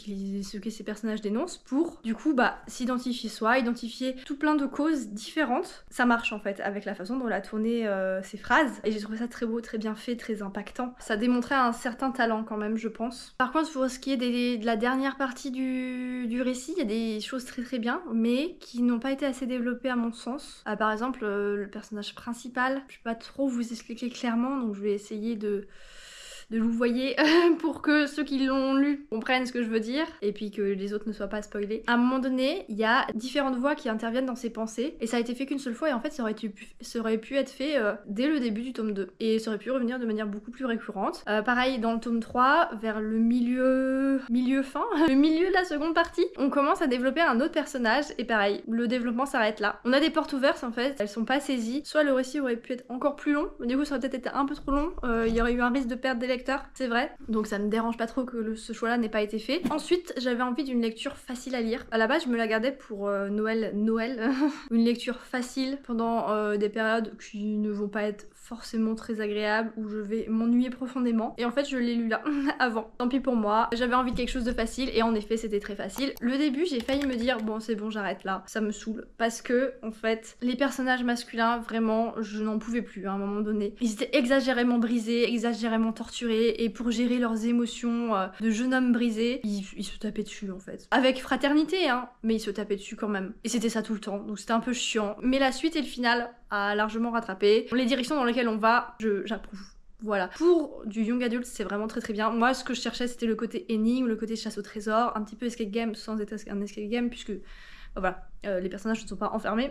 que ces personnages dénoncent pour du coup bah s'identifier soi, identifier tout plein de causes différentes. Ça marche en fait avec la façon dont elle a tourné ses phrases, et j'ai trouvé ça très beau, très bien fait, très impactant. Ça démontrait un certain talent quand même, je pense. Par contre, pour ce qui est de la dernière partie du récit, il y a des choses très bien, mais qui n'ont pas été assez développées à mon sens. Par exemple, le personnage principal, je vais pas trop vous expliquer clairement, donc je vais essayer de vous voyez pour que ceux qui l'ont lu comprennent ce que je veux dire et puis que les autres ne soient pas spoilés. À un moment donné, il y a différentes voix qui interviennent dans ses pensées et ça a été fait qu'une seule fois et en fait ça aurait pu être fait dès le début du tome 2 et ça aurait pu revenir de manière beaucoup plus récurrente. Pareil dans le tome 3, vers le milieu fin, le milieu de la seconde partie, on commence à développer un autre personnage et pareil, le développement s'arrête là. On a des portes ouvertes en fait, elles sont pas saisies, soit le récit aurait pu être encore plus long, mais du coup ça aurait peut-être été un peu trop long, il y aurait eu un risque de perdre des lecteurs, c'est vrai, donc ça me dérange pas trop que ce choix-là n'ait pas été fait. Ensuite, j'avais envie d'une lecture facile à lire. À la base, je me la gardais pour Noël, une lecture facile pendant des périodes qui ne vont pas être forcément très agréables, où je vais m'ennuyer profondément. Et en fait, je l'ai lu là, avant. Tant pis pour moi, j'avais envie de quelque chose de facile, et en effet, c'était très facile. Le début, j'ai failli me dire, bon, c'est bon, j'arrête là, ça me saoule. Parce que, en fait, les personnages masculins, vraiment, je n'en pouvais plus à un moment donné. Ils étaient exagérément brisés, exagérément torturés, et pour gérer leurs émotions de jeune homme brisé, ils se tapaient dessus, en fait. Avec fraternité, hein, mais ils se tapaient dessus quand même. Et c'était ça tout le temps, donc c'était un peu chiant. Mais la suite et le final a largement rattrapé. Les directions dans lesquelles on va, j'approuve. Voilà. Pour du young adult, c'est vraiment très bien. Moi, ce que je cherchais, c'était le côté énigme, le côté chasse au trésor, un petit peu escape game sans être un escape game, puisque voilà, les personnages ne sont pas enfermés,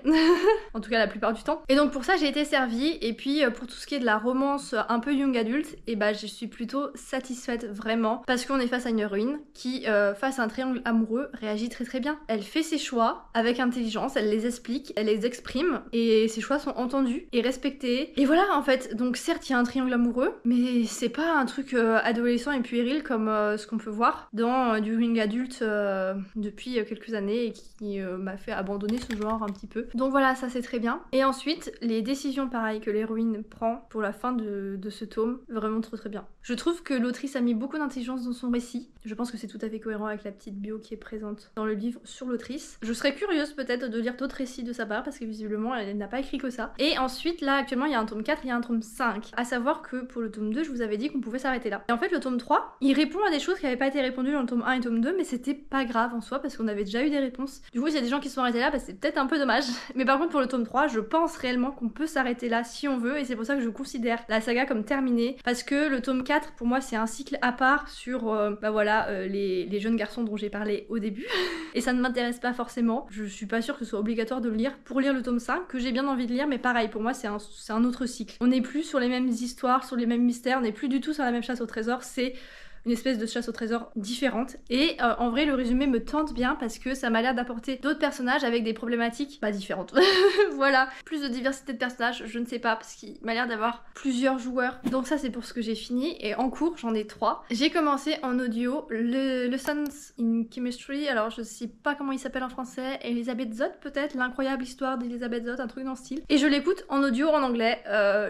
en tout cas la plupart du temps. Et donc pour ça j'ai été servie, et puis pour tout ce qui est de la romance un peu young adulte, et bah je suis plutôt satisfaite vraiment, parce qu'on est face à une héroïne qui, face à un triangle amoureux, réagit très bien. Elle fait ses choix avec intelligence, elle les explique, elle les exprime, et ses choix sont entendus et respectés. Et voilà en fait, donc certes il y a un triangle amoureux, mais c'est pas un truc adolescent et puéril comme ce qu'on peut voir dans du young adulte depuis quelques années, et qui m'a fait abandonner ce genre un petit peu. Donc voilà, ça c'est très bien. Et ensuite, les décisions pareilles que l'héroïne prend pour la fin de ce tome, vraiment très bien. Je trouve que l'autrice a mis beaucoup d'intelligence dans son récit. Je pense que c'est tout à fait cohérent avec la petite bio qui est présente dans le livre sur l'autrice. Je serais curieuse peut-être de lire d'autres récits de sa part, parce que visiblement elle n'a pas écrit que ça. Et ensuite, là actuellement il y a un tome 4, il y a un tome 5. À savoir que pour le tome 2, je vous avais dit qu'on pouvait s'arrêter là. Et en fait le tome 3, il répond à des choses qui n'avaient pas été répondues dans le tome 1 et tome 2, mais c'était pas grave en soi, parce qu'on avait déjà eu des réponses. Du coup, il y a des gens qui sont arrêtés là, bah, c'est peut-être un peu dommage. Mais par contre pour le tome 3, je pense réellement qu'on peut s'arrêter là si on veut, et c'est pour ça que je considère la saga comme terminée, parce que le tome 4 pour moi c'est un cycle à part sur les jeunes garçons dont j'ai parlé au début et ça ne m'intéresse pas forcément. Je suis pas sûre que ce soit obligatoire de le lire pour lire le tome 5 que j'ai bien envie de lire, mais pareil pour moi c'est un autre cycle. On n'est plus sur les mêmes histoires, sur les mêmes mystères, on n'est plus du tout sur la même chasse au trésor, c'est une espèce de chasse au trésor différente. Et en vrai, le résumé me tente bien parce que ça m'a l'air d'apporter d'autres personnages avec des problématiques pas différentes. Voilà, plus de diversité de personnages, je ne sais pas, parce qu'il m'a l'air d'avoir plusieurs joueurs. Donc ça, c'est pour ce que j'ai fini. Et en cours, j'en ai 3. J'ai commencé en audio le Lessons in Chemistry, alors je sais pas comment il s'appelle en français, Elisabeth Zott peut-être, l'incroyable histoire d'Elisabeth Zott, un truc dans ce style. Et je l'écoute en audio en anglais.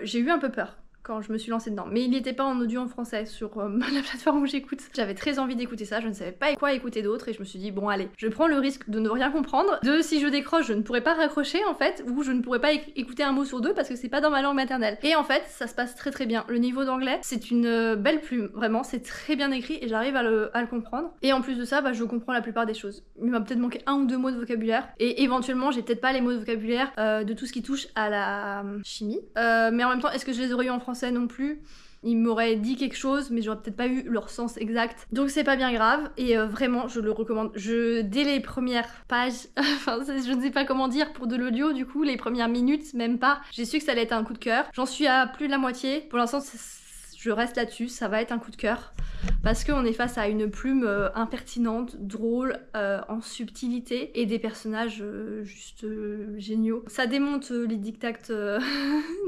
J'ai eu un peu peur quand je me suis lancée dedans, mais il n'était pas en audio en français sur la plateforme où j'écoute. J'avais très envie d'écouter ça, je ne savais pas quoi écouter d'autre, et je me suis dit bon allez, je prends le risque de ne rien comprendre, de si je décroche je ne pourrais pas raccrocher en fait, ou je ne pourrais pas écouter un mot sur deux parce que c'est pas dans ma langue maternelle. Et en fait ça se passe très bien. Le niveau d'anglais c'est une belle plume, vraiment c'est très bien écrit et j'arrive à le comprendre. Et en plus de ça, bah, je comprends la plupart des choses. Il m'a peut-être manqué 1 ou 2 mots de vocabulaire, et éventuellement j'ai peut-être pas les mots de vocabulaire de tout ce qui touche à la chimie, mais en même temps est-ce que je les aurais eu en français? Non plus. Ils m'auraient dit quelque chose, mais j'aurais peut-être pas eu leur sens exact. Donc c'est pas bien grave, et vraiment je le recommande. Dès les premières pages, enfin je ne sais pas comment dire pour de l'audio, du coup les premières minutes, même pas, j'ai su que ça allait être un coup de cœur. J'en suis à plus de la moitié. Pour l'instant je reste là-dessus, ça va être un coup de cœur. Parce qu'on est face à une plume impertinente, drôle, en subtilité, et des personnages juste géniaux. Ça démonte les diktats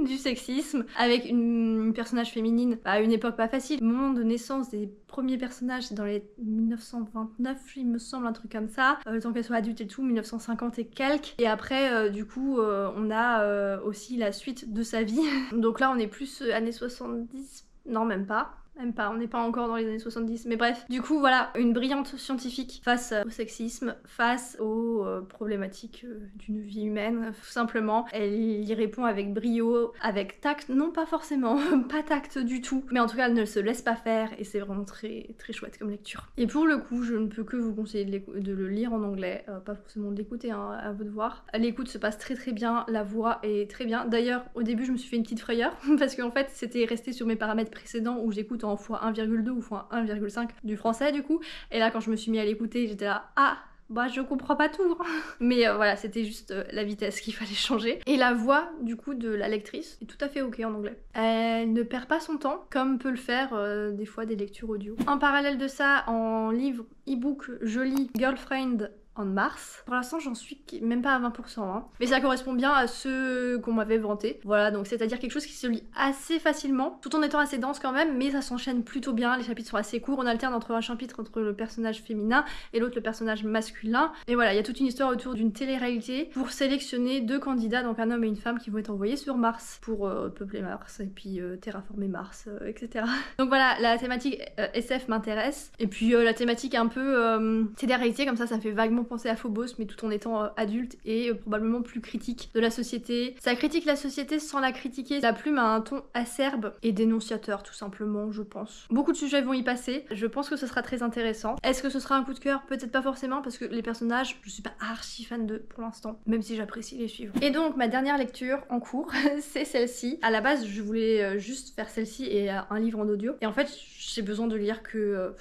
du sexisme, avec une personnage féminine à une époque pas facile. Le moment de naissance des premiers personnages, c'est dans les 1929, il me semble, un truc comme ça. Le temps qu'elle soit adulte et tout, 1950 et quelques. Et après, du coup, on a aussi la suite de sa vie. Donc là, on est plus années 70. Non, même pas. même pas, on n'est pas encore dans les années 70, mais bref. Du coup, voilà, une brillante scientifique face au sexisme, face aux problématiques d'une vie humaine, tout simplement. Elle y répond avec brio, avec tact, non pas forcément, pas tact du tout, mais en tout cas, elle ne se laisse pas faire, et c'est vraiment très, très chouette comme lecture. Et pour le coup, je ne peux que vous conseiller de le lire en anglais, pas forcément de l'écouter, hein, à vous de voir. L'écoute se passe très très bien, la voix est très bien. D'ailleurs, au début, je me suis fait une petite frayeur, parce qu'en fait, c'était resté sur mes paramètres précédents où j'écoute en x1,2 ou x1,5 du français du coup. Et là, quand je me suis mis à l'écouter, j'étais là, ah, bah je comprends pas tout. Mais voilà, c'était juste la vitesse qu'il fallait changer. Et la voix du coup de la lectrice est tout à fait ok en anglais. Elle ne perd pas son temps, comme peut le faire des fois des lectures audio. En parallèle de ça, en livre e-book, je lis Girlfriend en mars. Pour l'instant, j'en suis même pas à 20%, hein. Mais ça correspond bien à ce qu'on m'avait vanté. Voilà, donc c'est-à-dire quelque chose qui se lit assez facilement, tout en étant assez dense quand même, mais ça s'enchaîne plutôt bien. Les chapitres sont assez courts, on alterne entre un chapitre entre le personnage féminin et l'autre le personnage masculin. Et voilà, il y a toute une histoire autour d'une télé-réalité pour sélectionner 2 candidats, donc un homme et une femme, qui vont être envoyés sur Mars pour peupler Mars et puis terraformer Mars, etc. Donc voilà, la thématique SF m'intéresse. Et puis la thématique un peu télé-réalité, comme ça me fait vaguement penser à Phobos, mais tout en étant adulte et probablement plus critique de la société. Ça critique la société sans la critiquer. La plume a un ton acerbe et dénonciateur, tout simplement, je pense. Beaucoup de sujets vont y passer. Je pense que ce sera très intéressant. Est-ce que ce sera un coup de cœur? Peut-être pas forcément, parce que les personnages, je suis pas archi fan d'eux pour l'instant, même si j'apprécie les suivre. Et donc, ma dernière lecture en cours, c'est celle-ci. À la base, je voulais juste faire celle-ci et un livre en audio. Et en fait, j'ai besoin de lire que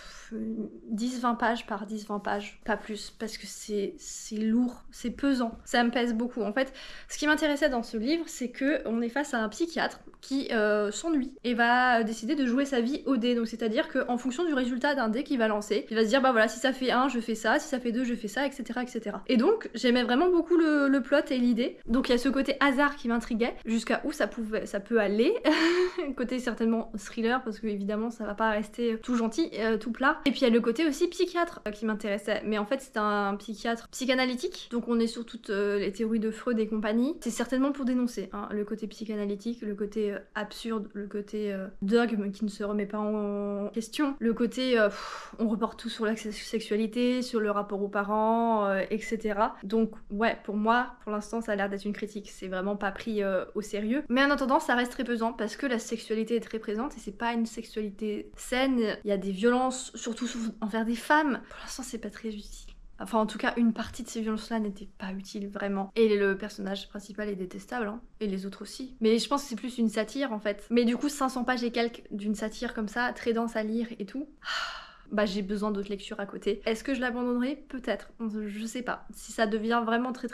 10-20 pages par 10-20 pages, pas plus, parce que c'est lourd, c'est pesant, ça me pèse beaucoup. En fait, ce qui m'intéressait dans ce livre, c'est que on est face à un psychiatre qui s'ennuie et va décider de jouer sa vie au dé. Donc c'est-à-dire qu'en fonction du résultat d'un dé qu'il va lancer, il va se dire bah voilà, si ça fait 1, je fais ça, si ça fait 2, je fais ça, etc. etc. Et donc j'aimais vraiment beaucoup le plot et l'idée. Donc il y a ce côté hasard qui m'intriguait, jusqu'à où ça peut aller. Côté certainement thriller, parce que évidemment ça va pas rester tout gentil, tout plat. Et puis il y a le côté aussi psychiatre qui m'intéressait. Mais en fait c'est un psychiatre psychanalytique, donc on est sur toutes les théories de Freud et compagnie. C'est certainement pour dénoncer hein, le côté psychanalytique, le côté absurde, le côté dogme qui ne se remet pas en question, le côté on reporte tout sur la sexualité, sur le rapport aux parents, etc. Donc ouais, pour moi, pour l'instant ça a l'air d'être une critique, c'est vraiment pas pris au sérieux. Mais en attendant, ça reste très pesant parce que la sexualité est très présente et c'est pas une sexualité saine, il y a des violences, surtout envers des femmes. Pour l'instant c'est pas très utile. Enfin, en tout cas, une partie de ces violences-là n'était pas utile, vraiment. Et le personnage principal est détestable, hein. Et les autres aussi. Mais je pense que c'est plus une satire, en fait. Mais du coup, 500 pages et quelques d'une satire comme ça, très dense à lire et tout... bah j'ai besoin d'autres lectures à côté. Est-ce que je l'abandonnerai? Peut-être, je sais pas. Si ça devient vraiment très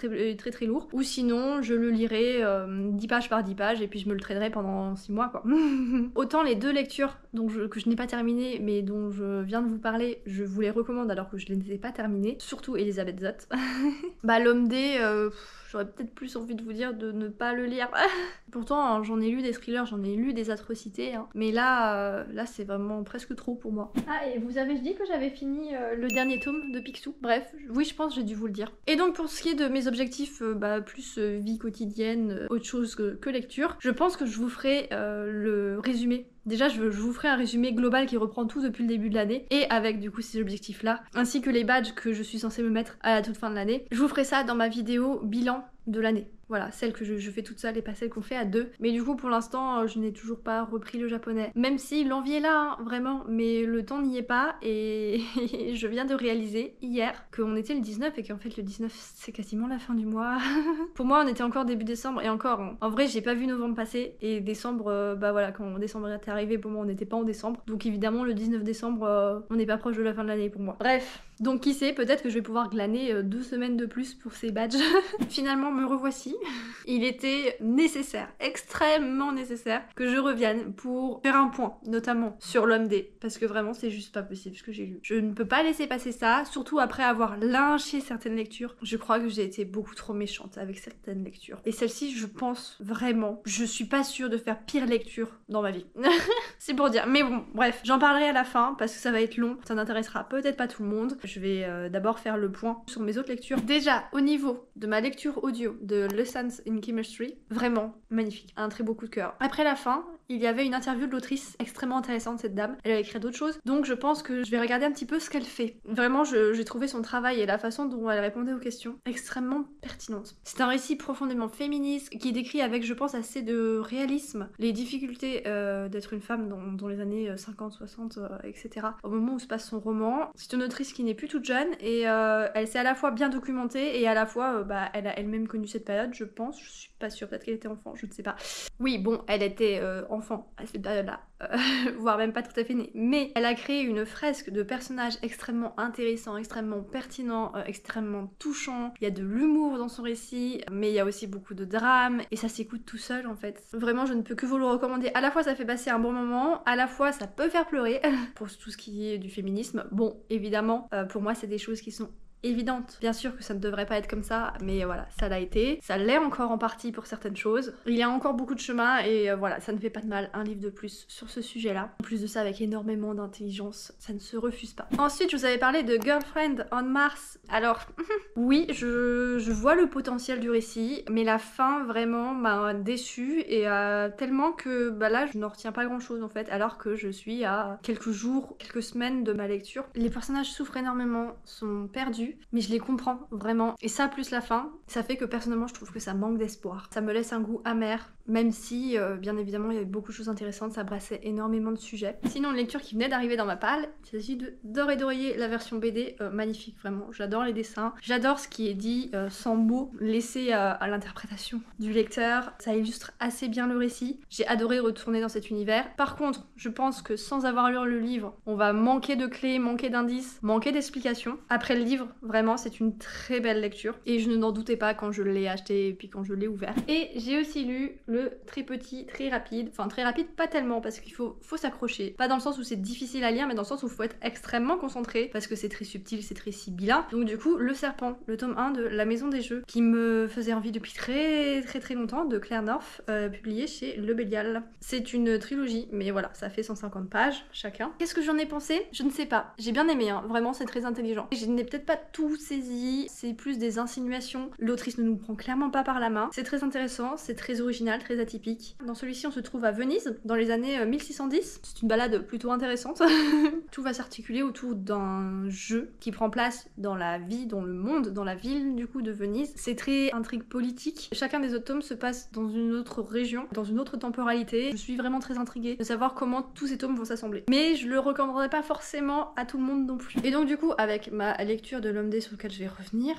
lourd. Ou sinon, je le lirai 10 pages par 10 pages et puis je me le traînerai pendant 6 mois quoi. Autant les 2 lectures que je n'ai pas terminées mais dont je viens de vous parler, je vous les recommande alors que je les ai pas terminées. Surtout Elisabeth Zott. Bah l'homme D... j'aurais peut-être plus envie de vous dire de ne pas le lire. Pourtant, hein, j'en ai lu des thrillers, j'en ai lu des atrocités. Hein. Mais là c'est vraiment presque trop pour moi. Ah, et vous avez dit que j'avais fini le dernier tome de Picsou. Bref, oui, je pense que j'ai dû vous le dire. Et donc, pour ce qui est de mes objectifs, plus vie quotidienne, autre chose que lecture, je pense que je vous ferai le résumé. Déjà, je vous ferai un résumé global qui reprend tout depuis le début de l'année, et avec du coup ces objectifs-là, ainsi que les badges que je suis censée me mettre à la toute fin de l'année. Je vous ferai ça dans ma vidéo bilan de l'année. Voilà, celle que je fais toute seule et pas celle qu'on fait à 2. Mais du coup, pour l'instant, je n'ai toujours pas repris le japonais. Même si l'envie est là, hein, vraiment, mais le temps n'y est pas. Et je viens de réaliser hier qu'on était le 19 et qu'en fait le 19 c'est quasiment la fin du mois. Pour moi, on était encore début décembre et encore, en vrai, j'ai pas vu novembre passer. Et décembre, bah voilà, quand décembre est arrivé, pour moi, on n'était pas en décembre. Donc évidemment, le 19 décembre, on n'est pas proche de la fin de l'année pour moi. Bref. Donc qui sait, peut-être que je vais pouvoir glaner 2 semaines de plus pour ces badges. Finalement, me revoici. Il était nécessaire, extrêmement nécessaire, que je revienne pour faire un point, notamment sur l'homme D. Parce que vraiment, c'est juste pas possible ce que j'ai lu. Je ne peux pas laisser passer ça, surtout après avoir lynché certaines lectures. Je crois que j'ai été beaucoup trop méchante avec certaines lectures. Et celle-ci, je pense vraiment, je suis pas sûre de faire pire lecture dans ma vie. C'est pour dire. Mais bon, bref, j'en parlerai à la fin parce que ça va être long. Ça n'intéressera peut-être pas tout le monde. Je vais d'abord faire le point sur mes autres lectures. Déjà, au niveau de ma lecture audio de Lessons in Chemistry, vraiment magnifique. Un très beau coup de cœur. Après la fin, il y avait une interview de l'autrice extrêmement intéressante, cette dame. Elle a écrit d'autres choses, donc je pense que je vais regarder un petit peu ce qu'elle fait. Vraiment, j'ai trouvé son travail et la façon dont elle répondait aux questions extrêmement pertinente. C'est un récit profondément féministe qui décrit avec, je pense, assez de réalisme les difficultés d'être une femme dans les années 50, 60, etc. Au moment où se passe son roman. C'est une autrice qui n'est plus toute jeune et elle s'est à la fois bien documentée et à la fois elle a elle-même connu cette période, je pense. Je suis pas sûre, peut-être qu'elle était enfant, je ne sais pas. Oui, bon, elle était enfant à cette période-là, voire même pas tout à fait née. Mais elle a créé une fresque de personnages extrêmement intéressants, extrêmement pertinents, extrêmement touchants. Il y a de l'humour dans son récit, mais il y a aussi beaucoup de drame et ça s'écoute tout seul en fait. Vraiment, je ne peux que vous le recommander. À la fois, ça fait passer un bon moment, à la fois, ça peut faire pleurer pour tout ce qui est du féminisme. Bon, évidemment, pour moi, c'est des choses qui sont évidente. Bien sûr que ça ne devrait pas être comme ça, mais voilà, ça l'a été. Ça l'est encore en partie pour certaines choses. Il y a encore beaucoup de chemin et voilà, ça ne fait pas de mal, un livre de plus sur ce sujet-là. En plus de ça, avec énormément d'intelligence, ça ne se refuse pas. Ensuite, je vous avais parlé de Girlfriend on Mars. Alors, oui, je vois le potentiel du récit, mais la fin vraiment m'a déçue et tellement que là, je n'en retiens pas grand-chose en fait, alors que je suis à quelques jours, quelques semaines de ma lecture. Les personnages souffrent énormément, sont perdus, mais je les comprends vraiment. Et ça, plus la fin, ça fait que personnellement, je trouve que ça manque d'espoir. Ça me laisse un goût amer, même si, bien évidemment, il y avait beaucoup de choses intéressantes, ça brassait énormément de sujets. Sinon, une lecture qui venait d'arriver dans ma palle, il s'agit de Dor et Dorier, la version BD, magnifique, vraiment. J'adore les dessins, j'adore ce qui est dit sans mots, laissé à l'interprétation du lecteur. Ça illustre assez bien le récit. J'ai adoré retourner dans cet univers. Par contre, je pense que sans avoir lu le livre, on va manquer de clés, manquer d'indices, manquer d'explications. Après le livre, vraiment, c'est une très belle lecture et je n'en doutais pas quand je l'ai acheté et puis quand je l'ai ouvert. Et j'ai aussi lu le très petit, très rapide, enfin très rapide pas tellement parce qu'il faut s'accrocher. Pas dans le sens où c'est difficile à lire, mais dans le sens où il faut être extrêmement concentré parce que c'est très subtil, c'est très sibyllin. Donc du coup, Le Serpent, le tome 1 de La Maison des Jeux, qui me faisait envie depuis très longtemps, de Claire North, publié chez Le Bélial. C'est une trilogie, mais voilà, ça fait 150 pages chacun. Qu'est-ce que j'en ai pensé? Je ne sais pas. J'ai bien aimé, hein. Vraiment, c'est très intelligent. Je n'ai peut-être pas tout saisi, c'est plus des insinuations. L'autrice ne nous prend clairement pas par la main. C'est très intéressant, c'est très original, très atypique. Dans celui-ci, on se trouve à Venise, dans les années 1610. C'est une balade plutôt intéressante. Tout va s'articuler autour d'un jeu qui prend place dans la vie, dans le monde, dans la ville du coup de Venise. C'est très intrigue politique. Chacun des autres tomes se passe dans une autre région, dans une autre temporalité. Je suis vraiment très intriguée de savoir comment tous ces tomes vont s'assembler. Mais je le recommanderais pas forcément à tout le monde non plus. Et donc du coup, avec ma lecture de L'Homme Dé sur lequel je vais revenir,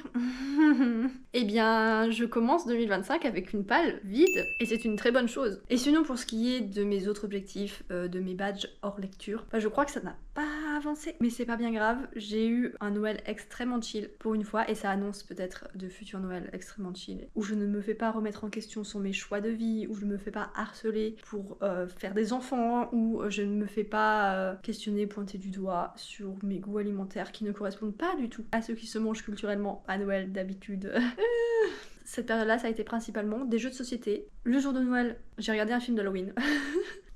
eh bien je commence 2025 avec une palle vide et c'est une très bonne chose. Et sinon pour ce qui est de mes autres objectifs, de mes badges hors lecture, je crois que ça n'a pas avancé. Mais c'est pas bien grave, j'ai eu un Noël extrêmement chill pour une fois et ça annonce peut-être de futurs Noëls extrêmement chill où je ne me fais pas remettre en question sur mes choix de vie, où je ne me fais pas harceler pour faire des enfants, où je ne me fais pas questionner, pointer du doigt sur mes goûts alimentaires qui ne correspondent pas du tout à ceux qui se mangent culturellement à Noël d'habitude. Cette période-là, ça a été principalement des jeux de société. Le jour de Noël, j'ai regardé un film d'Halloween.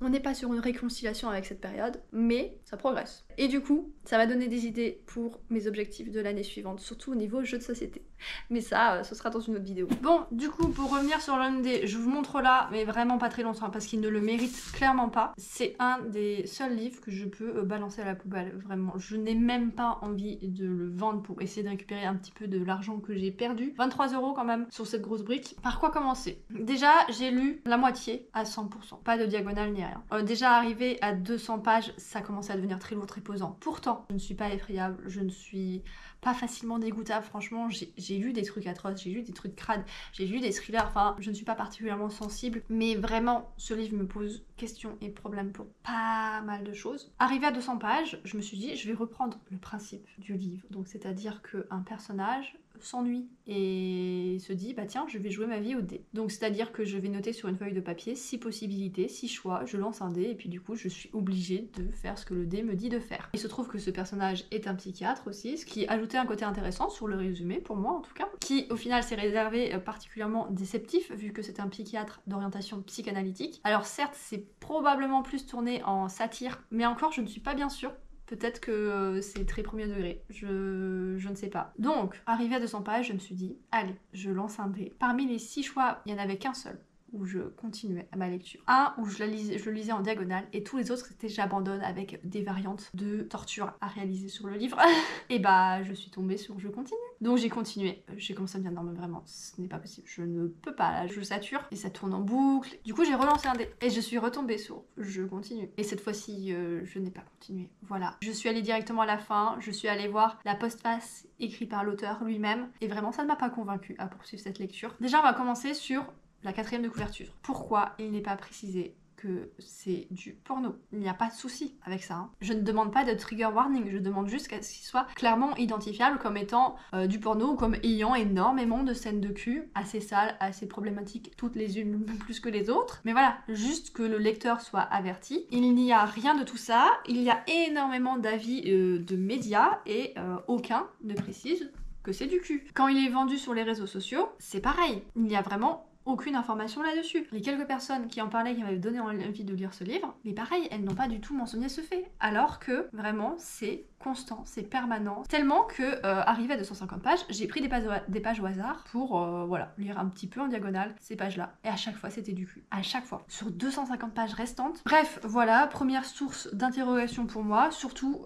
On n'est pas sur une réconciliation avec cette période, mais ça progresse. Et du coup, ça va donner des idées pour mes objectifs de l'année suivante, surtout au niveau jeux de société. Mais ça, ce sera dans une autre vidéo. Bon, du coup, pour revenir sur l'un des... Je vous montre là, mais vraiment pas très longtemps, parce qu'il ne le mérite clairement pas. C'est un des seuls livres que je peux balancer à la poubelle, vraiment. Je n'ai même pas envie de le vendre pour essayer de récupérer un petit peu de l'argent que j'ai perdu. 23 € quand même sur cette grosse brique. Par quoi commencer? Déjà, j'ai lu la moitié à 100%. Pas de diagonale ni rien. Déjà arrivé à 200 pages, ça commençait à devenir très lourd, très pesant. Pourtant, je ne suis pas effrayable, je ne suis pas facilement dégoûtable. Franchement, j'ai lu des trucs atroces, j'ai lu des trucs crades, j'ai lu des thrillers, enfin, je ne suis pas particulièrement sensible, mais vraiment, ce livre me pose questions et problèmes pour pas mal de choses. Arrivé à 200 pages, je me suis dit, je vais reprendre le principe du livre. Donc, c'est-à-dire qu'un personnage s'ennuie et se dit bah tiens je vais jouer ma vie au dé. Donc c'est à dire que je vais noter sur une feuille de papier 6 possibilités, 6 choix, je lance un dé et puis du coup je suis obligée de faire ce que le dé me dit de faire. Il se trouve que ce personnage est un psychiatre aussi, ce qui ajoutait un côté intéressant sur le résumé pour moi en tout cas, qui au final s'est réservé particulièrement déceptif vu que c'est un psychiatre d'orientation psychanalytique. Alors certes c'est probablement plus tourné en satire, mais encore je ne suis pas bien sûre. Peut-être que c'est très premier degré, je ne sais pas. Donc, arrivé à 200 pages, je me suis dit, allez, je lance un dé. Parmi les 6 choix, il n'y en avait qu'un seul où je continuais à ma lecture. Un où je le lisais en diagonale et tous les autres c'était j'abandonne avec des variantes de torture à réaliser sur le livre. Et bah je suis tombée sur je continue. Donc j'ai continué. J'ai commencé à me dire non mais vraiment ce n'est pas possible, je ne peux pas, là je sature et ça tourne en boucle. Du coup j'ai relancé un dé et je suis retombée sur je continue. Et cette fois-ci je n'ai pas continué. Voilà. Je suis allée directement à la fin, je suis allée voir la postface écrite par l'auteur lui-même et vraiment ça ne m'a pas convaincue à poursuivre cette lecture. Déjà on va commencer sur la 4e de couverture. Pourquoi il n'est pas précisé que c'est du porno? Il n'y a pas de souci avec ça. Hein. Je ne demande pas de trigger warning, je demande juste qu'il soit clairement identifiable comme étant du porno ou comme ayant énormément de scènes de cul, assez sales, assez problématiques, toutes les unes plus que les autres. Mais voilà, juste que le lecteur soit averti. Il n'y a rien de tout ça, il y a énormément d'avis de médias et aucun ne précise que c'est du cul. Quand il est vendu sur les réseaux sociaux, c'est pareil. Il y a vraiment aucune information là-dessus. Les quelques personnes qui en parlaient, qui m'avaient donné envie de lire ce livre, mais pareil, elles n'ont pas du tout mentionné ce fait. Alors que, vraiment, c'est constant, c'est permanent. Tellement que, arrivé à 250 pages, j'ai pris des pages au hasard pour, voilà, lire un petit peu en diagonale ces pages-là. Et à chaque fois, c'était du cul. À chaque fois. Sur 250 pages restantes. Bref, voilà, première source d'interrogation pour moi, surtout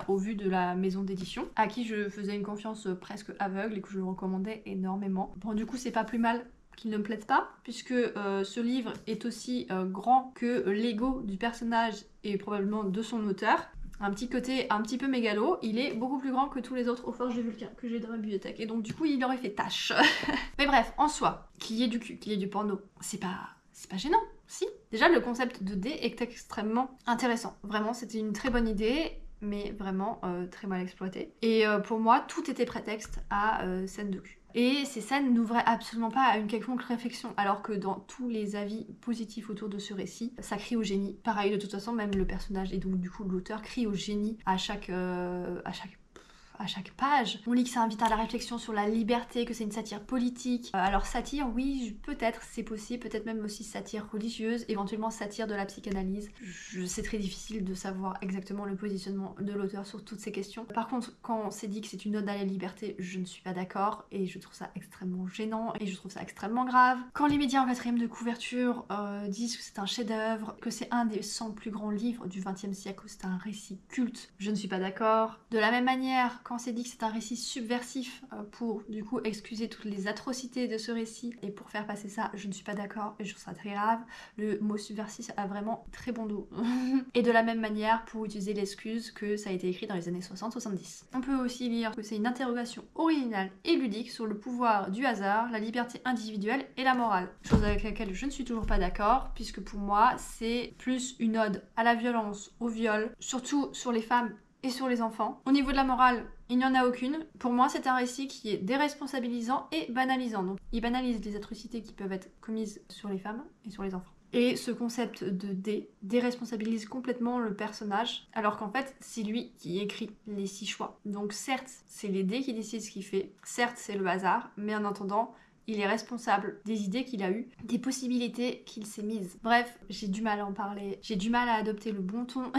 au vu de la maison d'édition, à qui je faisais une confiance presque aveugle et que je recommandais énormément. Bon, du coup, c'est pas plus mal qu'il ne me plaide pas, puisque ce livre est aussi grand que l'ego du personnage et probablement de son auteur. Un petit côté un petit peu mégalo, il est beaucoup plus grand que tous les autres Aux Forges de Vulcain que j'ai dans ma bibliothèque. Et donc du coup, il aurait fait tâche. Mais bref, en soi, qu'il y ait du cul, qu'il y ait du porno, c'est pas gênant, si. Déjà, le concept de dé est extrêmement intéressant. Vraiment, c'était une très bonne idée, mais vraiment très mal exploitée. Et pour moi, tout était prétexte à scène de cul. Et ces scènes n'ouvraient absolument pas à une quelconque réflexion, alors que dans tous les avis positifs autour de ce récit, ça crie au génie. Pareil, de toute façon, même le personnage et donc du coup l'auteur crie au génie à chaque page. On lit que ça invite à la réflexion sur la liberté, que c'est une satire politique. Alors satire, oui, peut-être, c'est possible, peut-être même aussi satire religieuse, éventuellement satire de la psychanalyse. C'est très difficile de savoir exactement le positionnement de l'auteur sur toutes ces questions. Par contre, quand on s'est dit que c'est une ode à la liberté, je ne suis pas d'accord et je trouve ça extrêmement gênant et je trouve ça extrêmement grave. Quand les médias en 4e de couverture disent que c'est un chef-d'œuvre, que c'est un des 100 plus grands livres du XXe siècle, que c'est un récit culte, je ne suis pas d'accord. De la même manière, quand c'est dit que c'est un récit subversif pour du coup excuser toutes les atrocités de ce récit et pour faire passer ça, je ne suis pas d'accord et je trouve ça très grave. Le mot subversif a vraiment très bon dos. Et de la même manière pour utiliser l'excuse que ça a été écrit dans les années 60-70. On peut aussi lire que c'est une interrogation originale et ludique sur le pouvoir du hasard, la liberté individuelle et la morale. Chose avec laquelle je ne suis toujours pas d'accord, puisque pour moi c'est plus une ode à la violence, au viol, surtout sur les femmes et sur les enfants. Au niveau de la morale, il n'y en a aucune. Pour moi, c'est un récit qui est déresponsabilisant et banalisant. Donc, il banalise les atrocités qui peuvent être commises sur les femmes et sur les enfants. Et ce concept de déresponsabilise complètement le personnage, alors qu'en fait, c'est lui qui écrit les 6 choix. Donc certes, c'est les dés qui décident ce qu'il fait, certes, c'est le hasard, mais en attendant, il est responsable des idées qu'il a eues, des possibilités qu'il s'est mises. Bref, j'ai du mal à en parler, j'ai du mal à adopter le bon ton,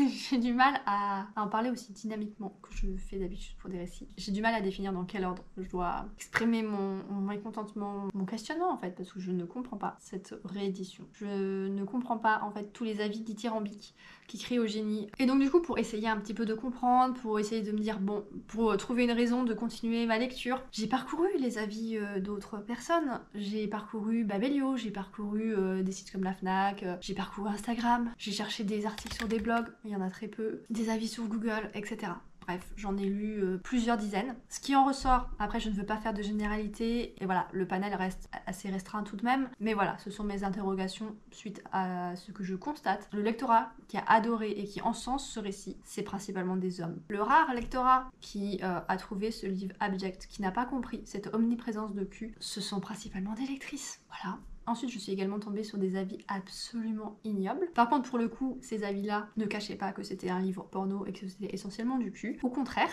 j'ai du mal à en parler aussi dynamiquement que je fais d'habitude pour des récits. J'ai du mal à définir dans quel ordre je dois exprimer mon mécontentement, mon questionnement en fait, parce que je ne comprends pas cette réédition. Je ne comprends pas en fait tous les avis dithyrambiques qui crient au génie. Et donc du coup, pour essayer un petit peu de comprendre, pour essayer de me dire, bon, pour trouver une raison de continuer ma lecture, j'ai parcouru les avis d'autres personnes. J'ai parcouru Babelio, j'ai parcouru des sites comme la Fnac, j'ai parcouru Instagram, j'ai cherché des articles sur des blogs, il y en a très peu, des avis sur Google, etc. Bref, j'en ai lu plusieurs dizaines. Ce qui en ressort, après je ne veux pas faire de généralité, et voilà, le panel reste assez restreint tout de même, mais voilà, ce sont mes interrogations suite à ce que je constate. Le lectorat qui a adoré et qui encense ce récit, c'est principalement des hommes. Le rare lectorat qui a trouvé ce livre abject, qui n'a pas compris cette omniprésence de cul, ce sont principalement des lectrices. Voilà. Ensuite, je suis également tombée sur des avis absolument ignobles. Par contre, pour le coup, ces avis-là ne cachaient pas que c'était un livre porno et que c'était essentiellement du cul. Au contraire,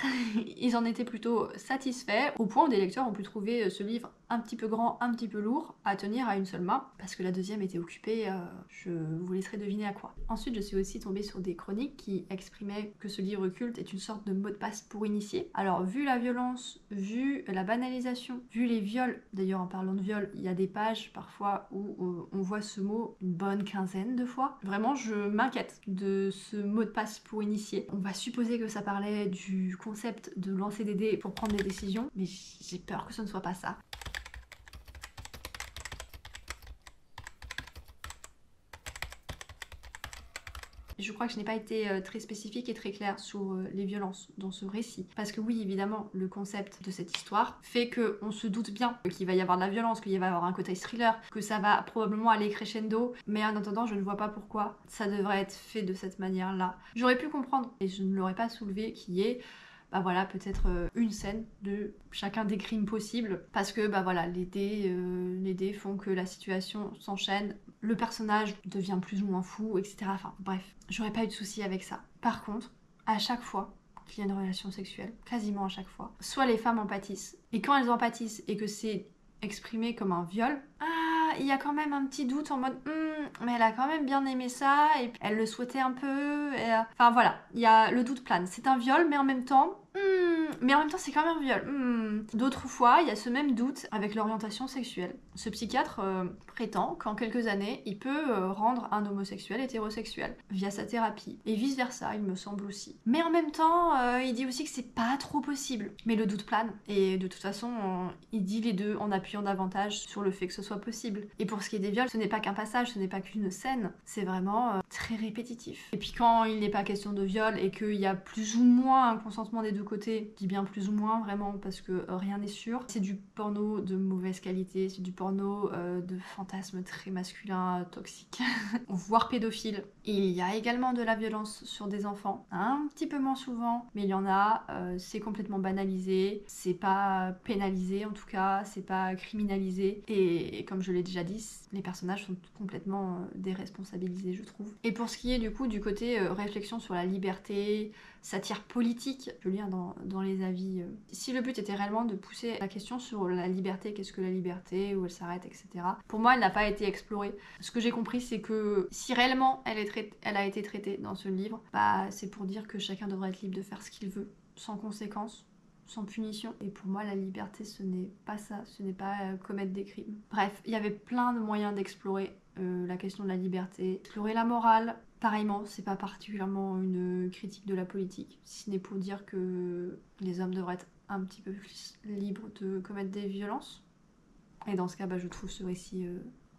ils en étaient plutôt satisfaits, au point où des lecteurs ont pu trouver ce livre un petit peu grand, un petit peu lourd à tenir à une seule main, parce que la deuxième était occupée, je vous laisserai deviner à quoi. Ensuite, je suis aussi tombée sur des chroniques qui exprimaient que ce livre culte est une sorte de mot de passe pour initier. Alors, vu la violence, vu la banalisation, vu les viols, d'ailleurs en parlant de viol, il y a des pages parfois où on voit ce mot une bonne quinzaine de fois. Vraiment, je m'inquiète de ce mot de passe pour initier. On va supposer que ça parlait du concept de lancer des dés pour prendre des décisions, mais j'ai peur que ce ne soit pas ça. Je crois que je n'ai pas été très spécifique et très claire sur les violences dans ce récit. Parce que oui, évidemment, le concept de cette histoire fait qu'on se doute bien qu'il va y avoir de la violence, qu'il va y avoir un côté thriller, que ça va probablement aller crescendo. Mais en attendant, je ne vois pas pourquoi ça devrait être fait de cette manière-là. J'aurais pu comprendre, et je ne l'aurais pas soulevé, qu'il y ait bah voilà, peut-être une scène de chacun des crimes possibles, parce que bah voilà, les dés font que la situation s'enchaîne, le personnage devient plus ou moins fou, etc. Enfin bref, j'aurais pas eu de soucis avec ça. Par contre, à chaque fois qu'il y a une relation sexuelle, quasiment à chaque fois, soit les femmes en pâtissent, et quand elles en pâtissent et que c'est exprimé comme un viol, il y a quand même un petit doute en mode mais elle a quand même bien aimé ça et elle le souhaitait un peu enfin voilà, il y a le doute plane, c'est un viol mais en même temps c'est quand même un viol. D'autres fois, il y a ce même doute avec l'orientation sexuelle. Ce psychiatre prétend qu'en quelques années, il peut rendre un homosexuel hétérosexuel via sa thérapie. Et vice versa, il me semble aussi. Mais en même temps, il dit aussi que c'est pas trop possible. Mais le doute plane. Et de toute façon, il dit les deux en appuyant davantage sur le fait que ce soit possible. Et pour ce qui est des viols, ce n'est pas qu'un passage, ce n'est pas qu'une scène. C'est vraiment très répétitif. Et puis quand il n'est pas question de viol et qu'il y a plus ou moins un consentement des deux côtés, je dis bien plus ou moins vraiment parce que rien n'est sûr, c'est du porno de mauvaise qualité, c'est du porno de fantasmes très masculins, toxiques, voire pédophiles. Il y a également de la violence sur des enfants, un petit peu moins souvent, mais il y en a, c'est complètement banalisé, c'est pas pénalisé en tout cas, c'est pas criminalisé, et comme je l'ai déjà dit, les personnages sont complètement déresponsabilisés, je trouve. Et pour ce qui est du coup du côté réflexion sur la liberté, satire politique, je lis dans les avis, si le but était réellement de pousser la question sur la liberté, qu'est-ce que la liberté, où elle s'arrête, etc. Pour moi, elle n'a pas été explorée. Ce que j'ai compris, c'est que si réellement elle a été traitée dans ce livre, bah c'est pour dire que chacun devrait être libre de faire ce qu'il veut, sans conséquence, sans punition. Et pour moi, la liberté, ce n'est pas ça, ce n'est pas commettre des crimes. Bref, il y avait plein de moyens d'explorer la question de la liberté, explorer la morale. Pareillement, c'est pas particulièrement une critique de la politique, si ce n'est pour dire que les hommes devraient être un petit peu plus libres de commettre des violences. Et dans ce cas, je trouve ce récit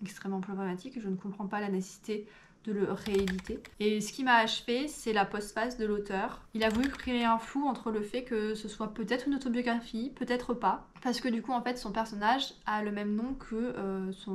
extrêmement problématique et je ne comprends pas la nécessité de le rééditer. Et ce qui m'a achevé, c'est la postface de l'auteur. Il a voulu créer un flou entre le fait que ce soit peut-être une autobiographie, peut-être pas, parce que du coup en fait son personnage a le même nom que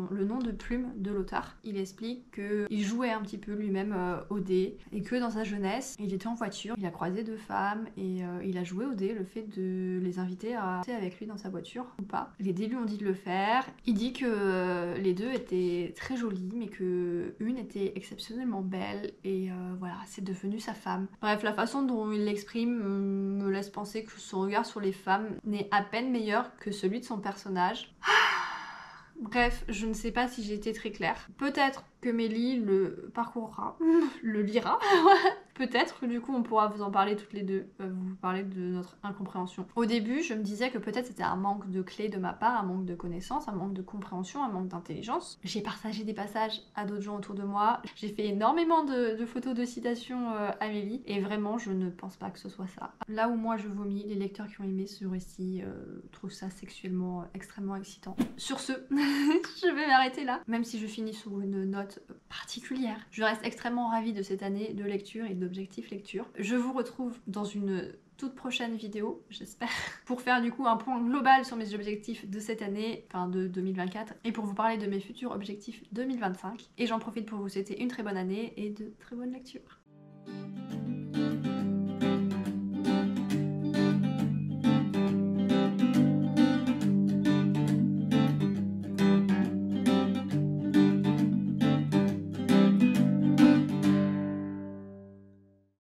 le nom de plume de l'auteur. Il explique qu'il jouait un petit peu lui-même au dé et que dans sa jeunesse il était en voiture, il a croisé deux femmes et il a joué au dé, le fait de les inviter à monter avec lui dans sa voiture ou pas. Les dés lui ont dit de le faire. Il dit que les deux étaient très jolies mais que une était exceptionnellement belle et voilà, c'est devenu sa femme. Bref, la façon dont il l'exprime me laisse penser que son regard sur les femmes n'est à peine meilleur que celui de son personnage. Bref, je ne sais pas si j'ai été très claire. Peut-être que Mélie le parcourra, le lira. Peut-être que du coup on pourra vous en parler toutes les deux, vous parler de notre incompréhension. Au début, je me disais que peut-être c'était un manque de clés de ma part, un manque de connaissances, un manque de compréhension, un manque d'intelligence. J'ai partagé des passages à d'autres gens autour de moi. J'ai fait énormément de photos de citations à Mélie et vraiment je ne pense pas que ce soit ça. Là où moi je vomis, les lecteurs qui ont aimé ce récit trouvent ça sexuellement extrêmement excitant. Sur ce, je vais m'arrêter là. Même si je finis sur une note particulière, je reste extrêmement ravie de cette année de lecture et d'objectifs lecture. Je vous retrouve dans une toute prochaine vidéo, j'espère, pour faire du coup un point global sur mes objectifs de cette année, enfin de 2024, et pour vous parler de mes futurs objectifs 2025. Et j'en profite pour vous souhaiter une très bonne année et de très bonnes lectures.